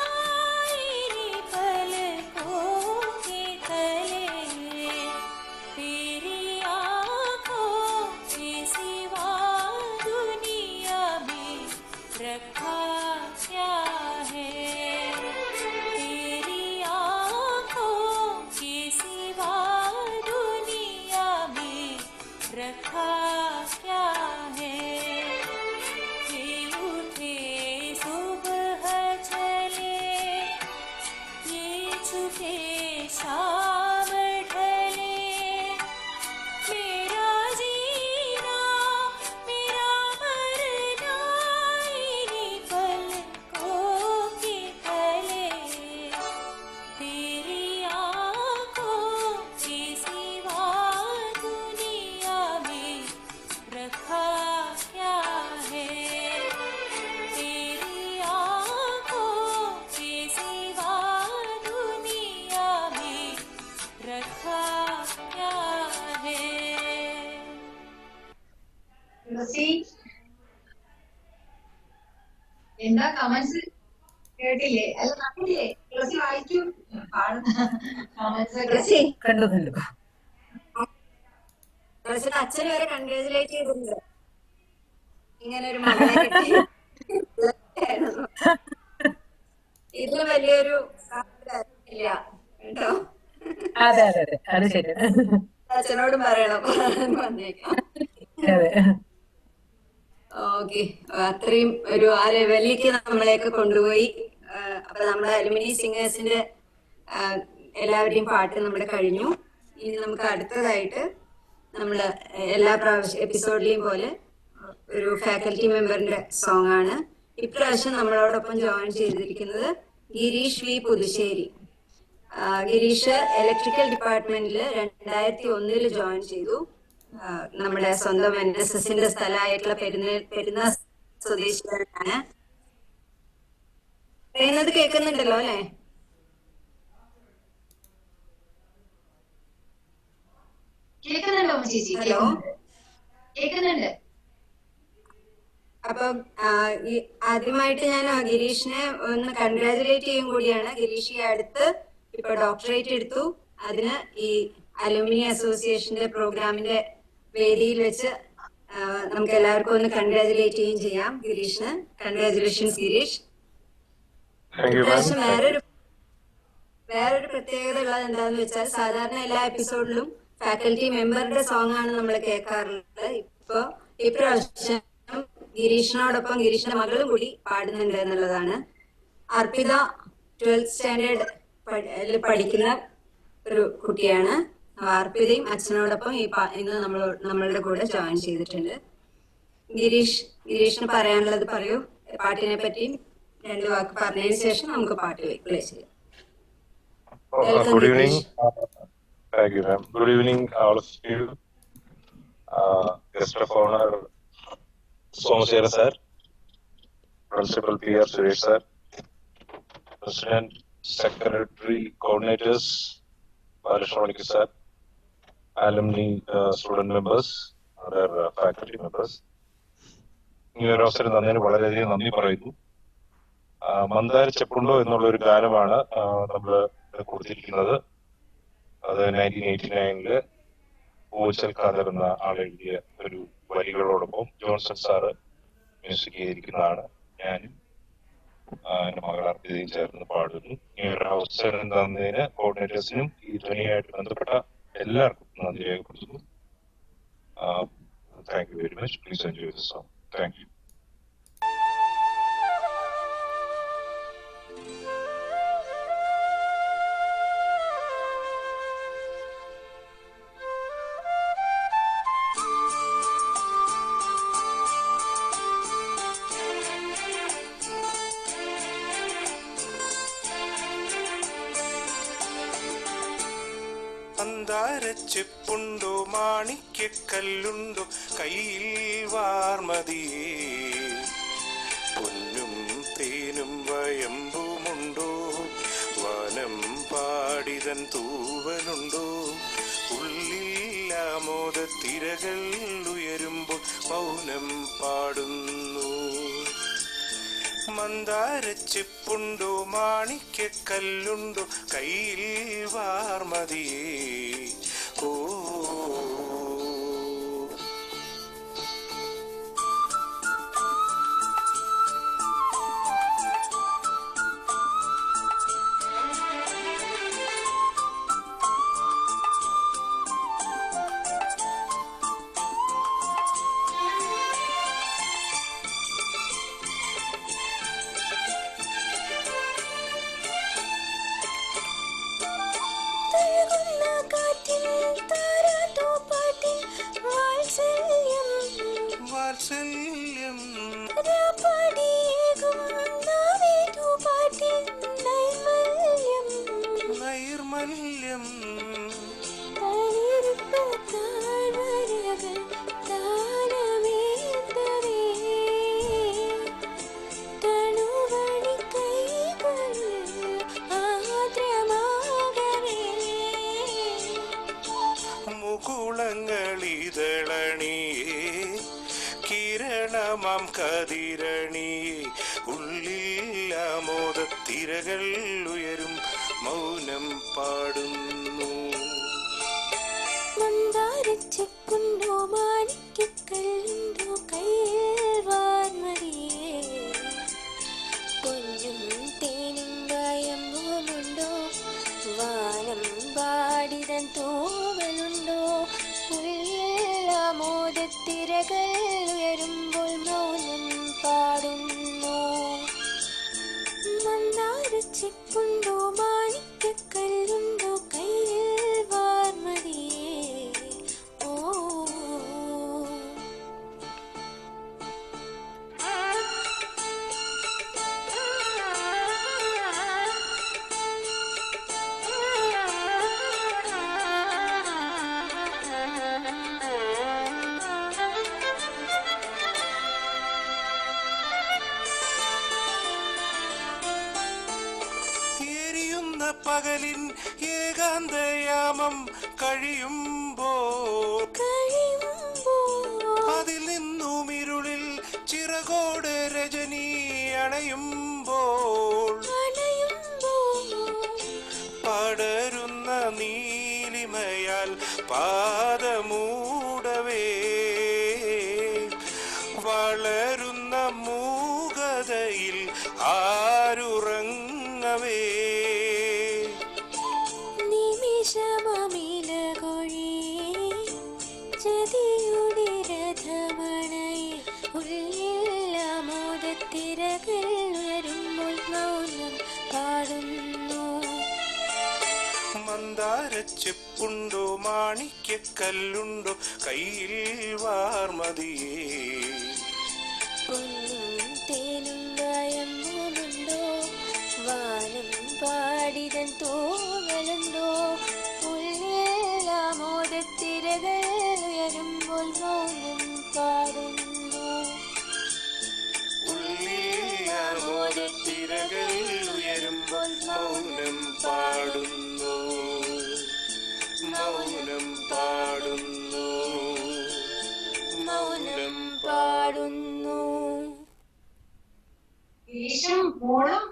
इन्हीं पलकों के तले तेरी आँखों के सिवा दुनिया में रखा क्या है तेरी आँखों के सिवा दुनिया में रखा क्या है ये उठे सुबह चले ये छुपे शाम ढले मेरा जीना मेरा मरना इन्हीं पलकों के तले तेरी आँखों के सिवा दुनिया में रखा क्या है तेरी आँखों के सिवा दुनिया में रखा क्या है തുളസി എന്താ കമന്റ്സ് കേട്ടില്ലേ അല്ല കണ്ടില്ലേ തുളസി വായിക്കും പാടുന്ന കമന്റ്സ് തുളസി കണ്ടു കണ്ടു തുളസിയുടെ അച്ഛന് വരെ കൺഗ്രാജുലേറ്റ് ചെയ്തിട്ടുണ്ട് ഇങ്ങനെ ഒരു മകളെ കിട്ടി ഇതിലും വലിയൊരു ഇല്ല കേട്ടോ അതെ അതെ അതെ അത് ശരിയാണ് അച്ഛനോടും പറയണം വന്നേക്കാം അതെ ഓക്കെ അത്രയും ഒരു ആ ലെവലിലേക്ക് നമ്മളെയൊക്കെ കൊണ്ടുപോയി അപ്പൊ നമ്മുടെ അലുമിനി സിംഗേഴ്സിന്റെ എല്ലാവരുടെയും പാട്ട് നമ്മുടെ കഴിഞ്ഞു ഇനി നമുക്ക് അടുത്തതായിട്ട് നമ്മള് എല്ലാ പ്രാവശ്യം എപ്പിസോഡിലെയും പോലെ ഒരു ഫാക്കൽറ്റി മെമ്പറിന്റെ സോങ് ആണ് ഇപ്രാവശ്യം നമ്മളോടൊപ്പം ജോയിൻ ചെയ്തിരിക്കുന്നത് ഗിരീഷ് വി പുതുശ്ശേരി ഗിരീഷ് ഇലക്ട്രിക്കൽ ഡിപ്പാർട്ട്മെന്റിൽ 2001 ജോയിൻ ചെയ്തു നമ്മുടെ സ്വന്തം NSSന്റെ സ്ഥലമായിട്ടുള്ള പെരുന്ന സ്വദേശികളാണ്. പറയുന്നത് കേൾക്കുന്നുണ്ടല്ലോ അല്ലെ? കേൾക്കുന്നുണ്ടോ ചേച്ചി? ഹലോ, കേൾക്കുന്നുണ്ട്. അപ്പം ആദ്യമായിട്ട് ഞാൻ ഗിരീഷിനെ ഒന്ന് കൺഗ്രാജുലേറ്റ് ചെയ്യും കൂടിയാണ്. ഗിരീഷ് ഈ അടുത്ത് ഇപ്പൊ ഡോക്ടറേറ്റ് എടുത്തു. അതിന് ഈ അലുമിനി അസോസിയേഷന്റെ പ്രോഗ്രാമിന്റെ വേദിയിൽ വെച്ച് നമുക്ക് എല്ലാവർക്കും ഒന്ന് കൺഗ്രാജുലേറ്റ് ചെയ്യുകയും ചെയ്യാം ഗിരീഷിന്. കൺഗ്രാജുലേഷൻസ് ഗിരീഷ്. ഇപ്രാവശ്യം വേറൊരു പ്രത്യേകത ഉള്ളത് എന്താന്ന് വെച്ചാൽ സാധാരണ എല്ലാ എപ്പിസോഡിലും ഫാക്കൽറ്റി മെമ്പറുടെ സോങ് ആണ് നമ്മൾ കേൾക്കാറുള്ളത്. ഇപ്രാവശ്യം ഗിരീഷിനോടൊപ്പം ഗിരീഷിന്റെ മകളും കൂടി പാടുന്നുണ്ട് എന്നുള്ളതാണ്. അർപ്പിത 12th സ്റ്റാൻഡേർഡ് പഠിക്കുന്ന ഒരു കുട്ടിയാണ്. അർപ്പിതയും അച്ഛനോടൊപ്പം ഇന്ന് നമ്മളുടെ കൂടെ ജോയിൻ ചെയ്തിട്ടുണ്ട്. ഗിരീഷിന് പറയാനുള്ളത് പറയൂ. പാട്ടിനെ പറ്റി 2 വാക്ക് പറഞ്ഞതിന് ശേഷം നമുക്ക് പാട്ട് പ്ലേ ചെയ്യാം. Good evening. Thank you, ma'am. Good evening, all of you. Guest of honor, Somasera sir, Principal P.R. Suresh sir, President, Secretary, Coordinators, Balashramani sir, alumni, student members, other faculty members. ഈ ഒരു അവസരം തന്നതിന് വളരെയധികം നന്ദി പറയുന്നു. മന്ദാര ചെപ്പുണ്ടോ എന്നുള്ള ഒരു ഗാനമാണ് നമ്മൾ കൊടുത്തിരിക്കുന്നത്. അത് 1989 പൂച്ചൽ ഖാദർ എന്ന ആളെഴുതിയ ഒരു വരികളോടൊപ്പം ജോൺസൺ സാറ് മ്യൂസിക് ചെയ്തിരിക്കുന്നതാണ്. ഞാനും എന്റെ മകൾ അർപ്പിതയും ചേർന്ന് പാടുന്നു. ഈ ഒരു അവസരം തന്നതിന് കോർഡിനേറ്റേഴ്സിനും ഈ ധ്വനിയായിട്ട് ബന്ധപ്പെട്ട എല്ലാവർക്കും നന്ദി രേഖപ്പെടുത്തുന്നു. Thank you very much. Please enjoy this song. Thank you. ചെപ്പുണ്ടോ മാണിക്യക്കല്ലുണ്ടോ കയ്യിൽ വാർമതിയേ, പൊന്നും തേനും വയമ്പുമുണ്ടോ, വനം പാടിതൻ തൂവലുണ്ടോ, ഉള്ളിൽ ആമോദത്തിരകൾ ഉയരുമ്പോൾ മൗനം പാടുന്നു. മന്ദാരച്ചെപ്പുണ്ടോ മാണിക്യക്കല്ലുണ്ടോ കയ്യിൽ വാർമതിയേ, ഓ നൈർമല്യം മുകുളങ്ങളിതളണിയേ, കിരണമാം കതിരണിയേ, ഉള്ളിൽ ആമോദത്തിരകൾ ഉയരും മൗനം പാടുന്നു. മന്ദാരച്ചെപ്പുണ്ടോ മാണിക്യക്കല്ലുണ്ടോ കയ്യിൽ വാർമതിയേ, പൊന്നും തേനും വയമ്പുമുണ്ടോ, വാനം പാടിതൻ തൂവലുണ്ടോ, ഉള്ളിൽ ആമോദത്തിരകൾ ഉയരുമ്പോൾ മൗനം പാടുന്നു. മന്ദാരച്ചെപ്പുണ്ടോ മാണിക്യക്കല്ലുണ്ടോ കയ്യിൽ വാർമതിയേ, ഓ പകലിൻ ഏകാന്തയാമം കഴിയുമ്പോൾ അതിൽ നിന്നും ഇരുളിൽ ചിറകോട് രജനി അണയുമ്പോൾ പടരുന്ന നീലിമയാൽ പാദമൂടവേ വളരുന്ന മൂകതയിൽ ആരുറങ്ങവേ നിമിഷമമിലകൊഴി ചതിയുടെ രഥമണയെ ഉള്ളിൽ ആമോദത്തിരകൾ വരുമ്പോൾ മൗനം പാടുന്നു. മന്ദാരച്ചെപ്പുണ്ടോ മാണിക്യക്കല്ലുണ്ടോ കയ്യിൽ വാർമതിയേ പൊന്നും തേനും വയമ്പുമുണ്ടോ വാനം പാടിതൻ തൂവലുണ്ടോ ഉള്ളിൽ ആമോദത്തിരകൾ ഉയരുമ്പോൾ മൗനം പാടുന്നു. ഉള്ളിൽ ആമോദത്തിരകൾ ഉയരുമ്പോൾ മൗനം പാടുന്നു മൗനം പാടുന്നു മൗനം പാടുന്നു. ഗിരീഷും മോളും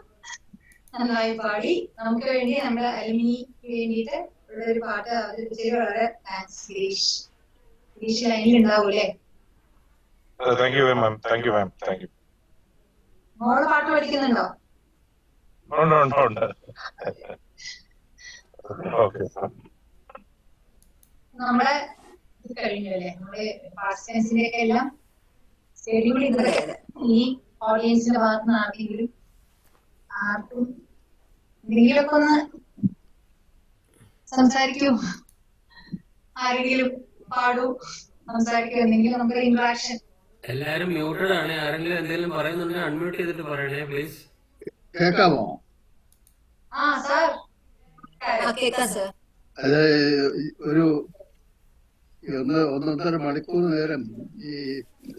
നന്നായി പാടി. നമുക്ക് വേണ്ടി നമ്മുടെ അലുമിനിക്ക് വേണ്ടിയിട്ട് ഉള്ള ഒരു പാട്ട് അവതരിപ്പിച്ചതിൽ വളരെ താങ്ക്സ് ഗിരീഷ്. ഗിരീഷ് ലൈനിൽ ഉണ്ടാവൂലേ? Thank you, ma'am. Thank you, ma'am. Thank you. മോള് പാട്ട് പഠിക്കുന്നുണ്ടോ? No. Okay. നമ്മളെ ഇത് കഴിഞ്ഞു അല്ലേ? നമ്മുടെ പാർട്ടിസിപ്പൻസിന്റെ ഒക്കെ എല്ലാം ഷെഡ്യൂൾ ചെയ്തത്. ഈ ഓഡിയൻസിന്റെ ഭാഗത്ത് നിന്ന് ആർക്കെങ്കിലും ആർക്കും എന്തെങ്കിലുമൊക്കെ ഒന്ന് സംസാരിക്കൂ, ആരെങ്കിലും പാടൂ, സംസാരിക്കൂ, എന്തെങ്കിലും നമുക്കൊരു ഇന്ററാക്ഷൻ. എല്ലാരും മ്യൂട്ടഡ് ആണ്. ആരെങ്കിലും എന്തെങ്കിലും പറയുന്നുണ്ടെങ്കിൽ അൺമ്യൂട്ട് ചെയ്തിട്ട് പറയണേ പ്ലീസ്. കേൾക്കാമോ? ആ സാർ കേൾക്കാം സാർ. അത് ഒരു ഒന്നൊന്നര മണിക്കൂർ നേരം ഈ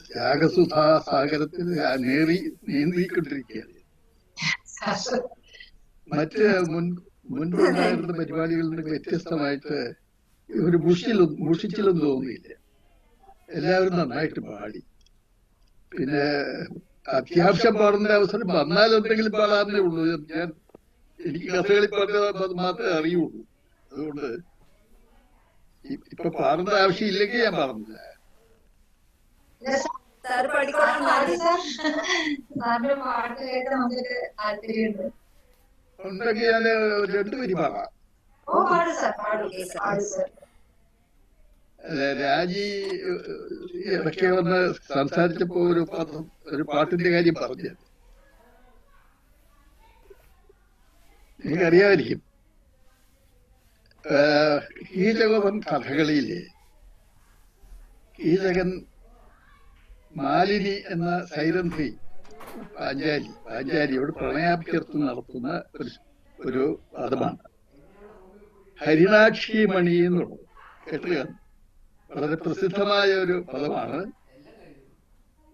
ത്യാഗസുധാ സാഗരത്തിൽ നീന്തിക്കൊണ്ടിരിക്കുകയാണ്. മറ്റ് മുൻപുണ്ടായിരുന്ന പരിപാടികളിൽ നിന്ന് വ്യത്യസ്തമായിട്ട് ഒരു മുഷിച്ചിലൊന്നും തോന്നിയില്ല. എല്ലാവരും നന്നായിട്ട് പാടി. പിന്നെ അത്യാവശ്യം പാടുന്ന അവസരം വന്നാൽ എന്തെങ്കിലും പാടാനേ ഉള്ളൂ. എനിക്ക് കഥകളി പാടുന്നത് മാത്രമേ അറിയുള്ളൂ. അതുകൊണ്ട് ഇപ്പൊ പാടുന്ന ആവശ്യമില്ലെങ്കിൽ ഞാൻ പറഞ്ഞില്ല. സാറിന്റെ പാട്ട് കേട്ട് നമുക്ക് താല്പര്യമുണ്ട്. ഉണ്ടെങ്കിൽ ഞാൻ രണ്ടുപേരും പാടാം. ഓ പാടു സാർ, പാടു സാർ. രാജി ഇടയ്ക്ക് വന്ന് സംസാരിച്ചപ്പോ ഒരു പാട്ടിന്റെ കാര്യം പറഞ്ഞു. നിങ്ങൾക്കറിയാമായിരിക്കും, കീചകവൻ കഥകളിയിലെ കീചകൻ മാലിനി എന്ന സൈരന്ധ്രി പാഞ്ചാലിയോട് പ്രണയാഭ്യർത്ഥന നടത്തുന്ന ഒരു പദമാണ് ഹരിണാക്ഷി മണി എന്നുള്ളത്. കേട്ടുക, വളരെ പ്രസിദ്ധമായ ഒരു പദമാണ്.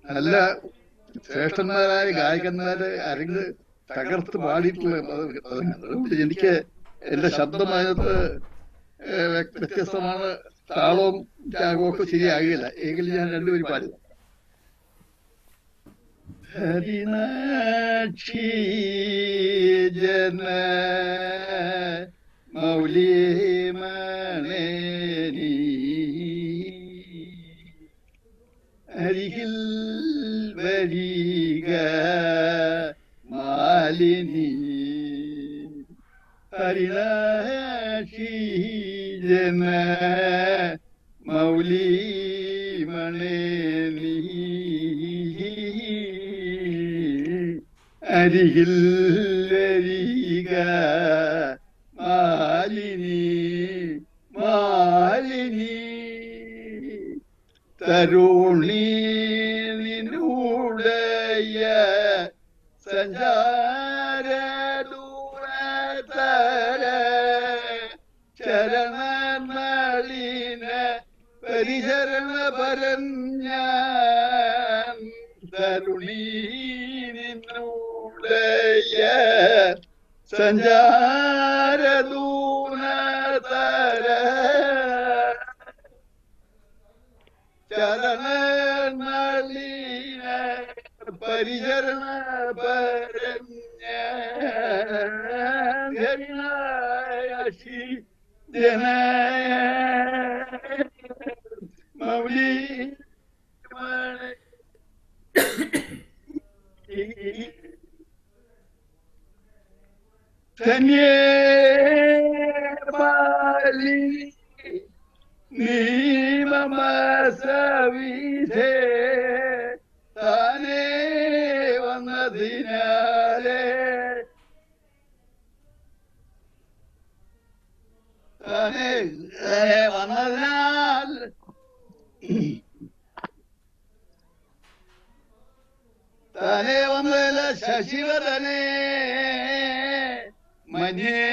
നല്ല ശ്രേഷ്ഠന്മാരായ ഗായകന്മാരെ അരങ്ങ് തകർത്ത് പാടിയിട്ടുള്ള പദങ്ങൾ. എനിക്ക് എന്റെ ശബ്ദമായത് വ്യത്യസ്തമാണ്, താളവും രാഗവും ഒക്കെ ശരിയാകില്ല. എങ്കിലും ഞാൻ രണ്ടുപേരും പാടി. ഹരിനാക്ഷി ജന മൗലിമണി അരികിൽ വരിക മാലിനി ഹരിനാക്ഷി ജന മൗലിമണി അരികിൽ വരിക മാലിനി മാലിനി തരുണി നിന്നുടയ സഞ്ചാര ദൂരതര ചരണനളിന പരിചരണ പരഞ്ഞാൻ തരുണി നിന്നുടയ സഞ്ചാര ദൂനതര ചലനനളിന പരിചരണ പരഞ്ഞി ജന മൗലി ധന്യേ ബാലി നീമസവിധേ താനേ വന്നതിനാലേ താനേ വന്നതിനാൽ താനേ വന്നതില ശശിവദനേ മന്യേ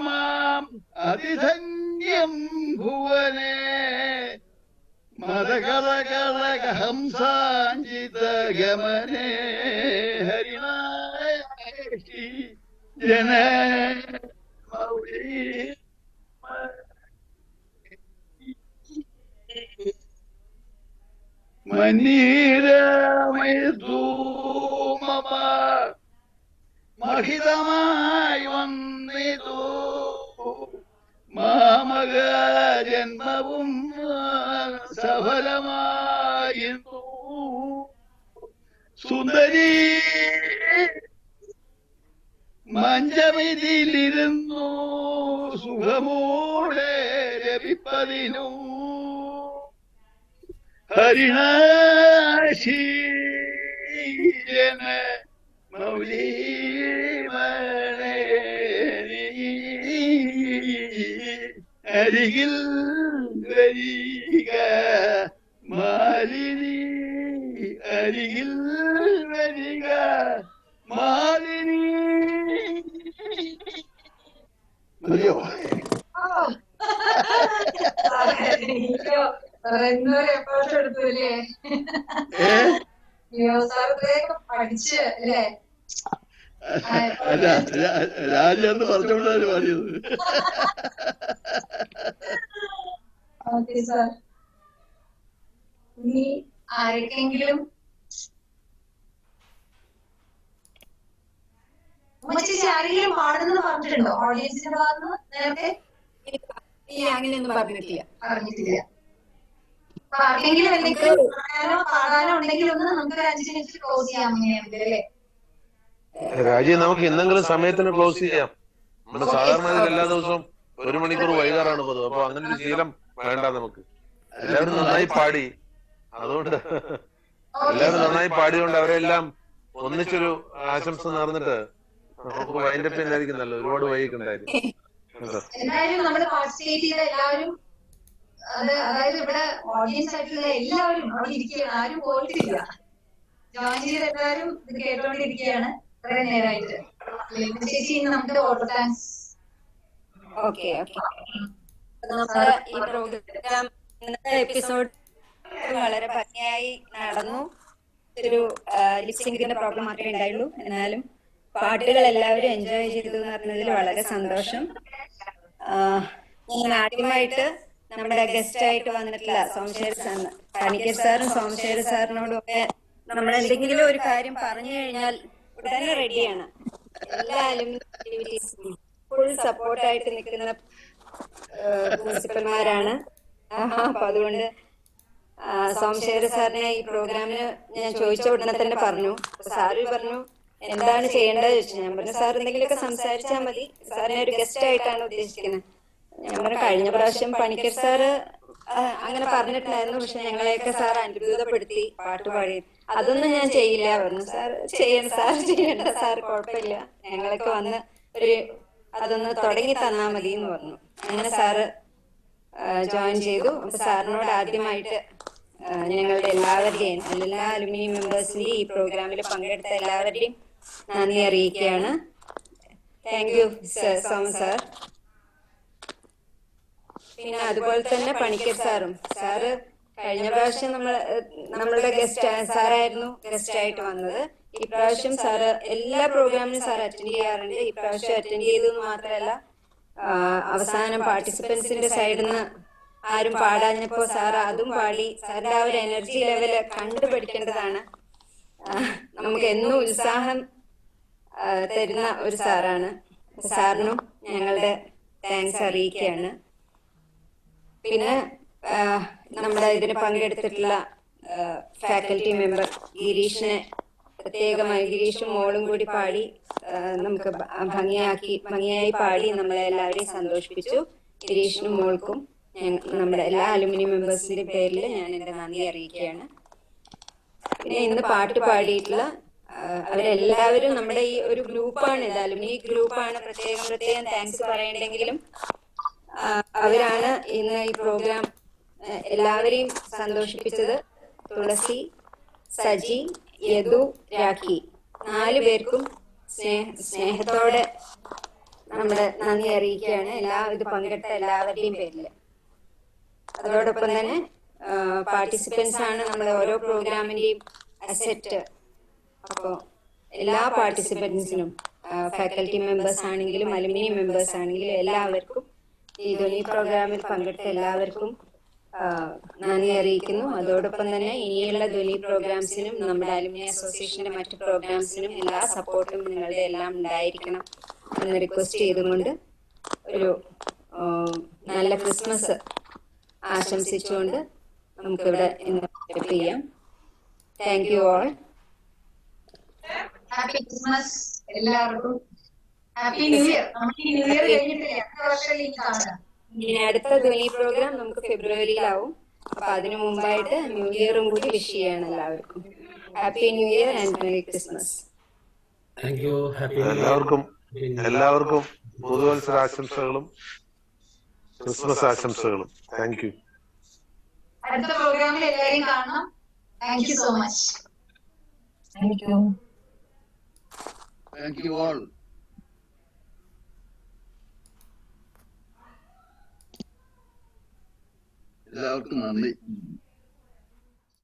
മാം അതിധന്യം ഭുവനേ മദകരകരഹംസാഞ്ചിത ഗമനേ ഹരിനായകി ജന മൗലി മന്നീരമയതൂ മമ മഹിതമായി വന്നിതു മാമക ജന്മവും സഫലമായിരുന്നു സുന്ദരി മഞ്ചമിതിലിരുന്നു സുഖമോടെ രവിപ്പതിനു ഹരിണാശീലന മൗലീമണേ അരികിൽ വരിക മാലിനി അരികിൽ വരിക മാലിനി മതിയോ? പഠിച്ച് അല്ലേ? രാജന്ന് പറഞ്ഞുകൊണ്ടാണ് പാടിയത്. Okay sir. ഇനി ആർക്കെങ്കിലും ചേച്ചി ആരെങ്കിലും പാടുന്നത് പറഞ്ഞിട്ടുണ്ടോ ഓഡിയൻസിന്റെ ഭാഗത്ത് നേരത്തെ? ഇല്ല, അങ്ങനെയൊന്നും പറഞ്ഞിട്ടില്ല. ആർക്കെങ്കിലും എന്തെങ്കിലും പറയാനോ പാടാനോ ഉണ്ടെങ്കിൽ ഒന്ന് നമുക്ക് 5 മിനിറ്റ് ക്ലോസ് ചെയ്യാം. അങ്ങനെയാണെങ്കിൽ അല്ലേ രാജീവ്, നമുക്ക് ഇന്നെങ്കിലും സമയത്തിന് ക്ലോസ് ചെയ്യാം. നമ്മുടെ സാധാരണ എല്ലാ ദിവസവും 1 മണിക്കൂർ വൈകാറാണ് പതിവ്. അപ്പൊ അങ്ങനെ ഒരു ശീലം വേണ്ട നമുക്ക്. എല്ലാവരും നന്നായി പാടി, അതുകൊണ്ട് എല്ലാവരും നന്നായി പാടിയോണ്ട് അവരെല്ലാം ഒന്നിച്ചൊരു ആശംസ നേർന്നിട്ട് നമുക്ക് വൈൻഡപ്പ് ചെയ്യാനായിരിക്കും നല്ലത്. ഒരുപാട് വൈകിട്ടുണ്ടായിരുന്നു. എന്തായാലും നമ്മൾ പാർട്ടിസിപ്പേറ്റ് ചെയ്ത എല്ലാവരും, അതായത് ഇവിടെ ഓഡിയൻസ് ആയിട്ടുള്ള എല്ലാവരും അവിടെ ഇരിക്കുകയാണ്. ആരും പോയിട്ടില്ല. ജോയിൻ ചെയ്ത എല്ലാവരും ഇത് കേട്ടോണ്ടിരിക്കുകയാണ് കുറെ നേരമായിട്ട്. ചേച്ചി നമുക്ക് ഓട്ടോ താങ്ക്സ്. Okay okay. നമ്മുടെ ഈ പ്രോഗ്രാം ഇന്നത്തെ എപ്പിസോഡ് വളരെ ഭംഗിയായി നടന്നു. ഒരു ലിപ്സിംഗിന്റെ പ്രോബ്ലം മാത്രമേ ഉണ്ടായുള്ളൂ. എന്നാലും പാട്ടുകൾ എല്ലാവരും എൻജോയ് ചെയ്തു എന്ന് പറഞ്ഞതിൽ വളരെ സന്തോഷം. ഞാൻ ആദ്യമായിട്ട് നമ്മുടെ ഗസ്റ്റ് ആയിട്ട് വന്നിട്ടില്ല സോമശേഖർ സാറിന്, പണിക്കർ സാറും സോമശേഖർ സാറിനോടും ഒക്കെ നമ്മൾ എന്തെങ്കിലും ഒരു കാര്യം പറഞ്ഞു കഴിഞ്ഞാൽ ഉടനെ റെഡിയാണ്. എല്ലാ ആക്ടിവിറ്റീസും ഫുൾ സപ്പോർട്ടായിട്ട് നിൽക്കുന്ന പ്രിൻസിപ്പൽമാരാണ്. അപ്പൊ അതുകൊണ്ട് സോമശേഖർ സാറിനെ ഈ പ്രോഗ്രാമിന് ഞാൻ ചോദിച്ച ഉടനെ തന്നെ പറഞ്ഞു. സാറ് പറഞ്ഞു എന്താണ് ചെയ്യേണ്ടത് ചോദിച്ചു. ഞാൻ പറഞ്ഞു സാർ എന്തെങ്കിലുമൊക്കെ സംസാരിച്ചാൽ മതി, സാറിനെ ഒരു ഗസ്റ്റ് ആയിട്ടാണ് ഉദ്ദേശിക്കുന്നത്. ഞാൻ പറഞ്ഞു കഴിഞ്ഞ പ്രാവശ്യം പണിക്കർ സാറ് അങ്ങനെ പറഞ്ഞിട്ടുണ്ടായിരുന്നു, പക്ഷെ ഞങ്ങളെയൊക്കെ സാർ അത്ഭുതപ്പെടുത്തി പാട്ട് പാടി. അതൊന്നും ഞാൻ ചെയ്യില്ല പറഞ്ഞു. സാർ ചെയ്യണ്ട, സാർ ചെയ്യണ്ട, സാർ കുഴപ്പമില്ല, ഞങ്ങളൊക്കെ വന്ന് അതൊന്ന് തുടങ്ങി തന്നാ മതി എന്ന് പറഞ്ഞു. അങ്ങനെ സാറ് ജോയിൻ ചെയ്തു. അപ്പൊ സാറിനോട് ആദ്യമായിട്ട് ഞങ്ങളുടെ എല്ലാവരുടെയും, എല്ലാ അലുമിനി മെമ്പേഴ്സിന്റെയും ഈ പ്രോഗ്രാമിൽ പങ്കെടുത്ത എല്ലാവരുടെയും നന്ദി അറിയിക്കുകയാണ്. Thank you Soma sir. പിന്നെ അതുപോലെ തന്നെ പണിക്കർ സാറും, സാറ് കഴിഞ്ഞ പ്രാവശ്യം നമ്മളുടെ ഗസ്റ്റ് സാറായിരുന്നു ഗസ്റ്റ് ആയിട്ട് വന്നത്. ഈ പ്രാവശ്യം സാറ് എല്ലാ പ്രോഗ്രാമിനും സാർ അറ്റൻഡ് ചെയ്യാറുണ്ട്. ഈ പ്രാവശ്യം അറ്റൻഡ് ചെയ്തു എന്ന് മാത്രമല്ല അവസാനം പാർട്ടിസിപ്പൻസിന്റെ സൈഡിൽ നിന്ന് ആരും പാടാഞ്ഞപ്പോ സാർ അതും പാടി. സാറിന്റെ ആ ഒരു എനർജി ലെവല് കണ്ടുപിടിക്കേണ്ടതാണ്. നമുക്ക് എന്നും ഉത്സാഹം തരുന്ന ഒരു സാറാണ്. സാറിനും ഞങ്ങളുടെ താങ്ക്സ് അറിയിക്കുകയാണ്. പിന്നെ നമ്മുടെ ഇതിന് പങ്കെടുത്തിട്ടുള്ള ഫാക്കൽറ്റി മെമ്പർ ഗിരീഷിനെ പ്രത്യേകമായി, ഗിരീഷും മോളും കൂടി പാടി നമുക്ക് ഭംഗിയായി പാടി നമ്മളെ എല്ലാവരെയും സന്തോഷിപ്പിച്ചു. ഗിരീഷിനും മോൾക്കും നമ്മുടെ എല്ലാ അലുമിനി മെമ്പേഴ്സിന്റെ പേരിൽ ഞാൻ എന്റെ നന്ദി അറിയിക്കുകയാണ്. പിന്നെ ഇന്ന് പാട്ട് പാടിയിട്ടുള്ള അവരെല്ലാവരും നമ്മുടെ ഈ ഒരു ഗ്രൂപ്പാണ്, ഇത് അലുമിനി ഗ്രൂപ്പാണ്. പ്രത്യേകം താങ്ക്സ് പറയണ്ടെങ്കിലും അവരാണ് ഇന്ന് ഈ പ്രോഗ്രാം എല്ലാവരെയും സന്തോഷിപ്പിച്ചത്. തുളസി, സജി, യദു, രാഖി 4 പേർക്കും സ്നേഹത്തോടെ നമ്മുടെ നന്ദി അറിയിക്കുകയാണ് ഇത് പങ്കെടുത്ത എല്ലാവരുടെയും പേരിൽ. അതോടൊപ്പം തന്നെ പാർട്ടിസിപ്പൻസ് ആണ് നമ്മുടെ ഓരോ പ്രോഗ്രാമിന്റെയും അസെറ്റ്. അപ്പോൾ എല്ലാ പാർട്ടിസിപ്പൻസിനും, ഫാക്കൽറ്റി മെമ്പേഴ്സ് ആണെങ്കിലും അലുമിനി മെമ്പേഴ്സ് ആണെങ്കിലും എല്ലാവർക്കും ഈ ധ്വനി പ്രോഗ്രാമിൽ പങ്കെടുത്ത എല്ലാവർക്കും നന്ദി അറിയിക്കുന്നു. അതോടൊപ്പം തന്നെ ഇനിയുള്ള ധ്വനി പ്രോഗ്രാംസിനും നമ്മുടെ അലുമിനി അസോസിയേഷന്റെ മറ്റു പ്രോഗ്രാംസിനും എല്ലാ സപ്പോർട്ടും നിങ്ങളുടെ എല്ലാം ഉണ്ടായിരിക്കണം എന്ന് റിക്വസ്റ്റ് ചെയ്തുകൊണ്ട് ഒരു നല്ല ക്രിസ്മസ് ആശംസിച്ചുകൊണ്ട് നമുക്കിവിടെ ഇന്ന് ചെയ്യാം. Thank you all. Happy Christmas എല്ലാവർക്കും. Happy new year. നമുക്ക് ന്യൂ ഇയർ കഴിഞ്ഞിട്ടില്ല, അടുത്ത വർഷം ഇനി കാണാം. ഇനി അടുത്ത ധ്വനി പ്രോഗ്രാം നമുക്ക് ഫെബ്രുവരിയിലാവും. അപ്പൊ അതിനു മുമ്പായിട്ട് ന്യൂ ഇയറും കൂടി വിഷ് ചെയ്യണം എല്ലാവർക്കും. Happy new year and merry Christmas. Thank you. Happy എല്ലാവർക്കും പുതുവത്സരാശംസകളും ക്രിസ്മസ് ആശംസകളും. Thank you. അടുത്ത പ്രോഗ്രാമിൽ എല്ലാവരെയും കാണണം. Thank you so much. Thank you. Thank you all. എല്ലാവർക്കും നന്ദി.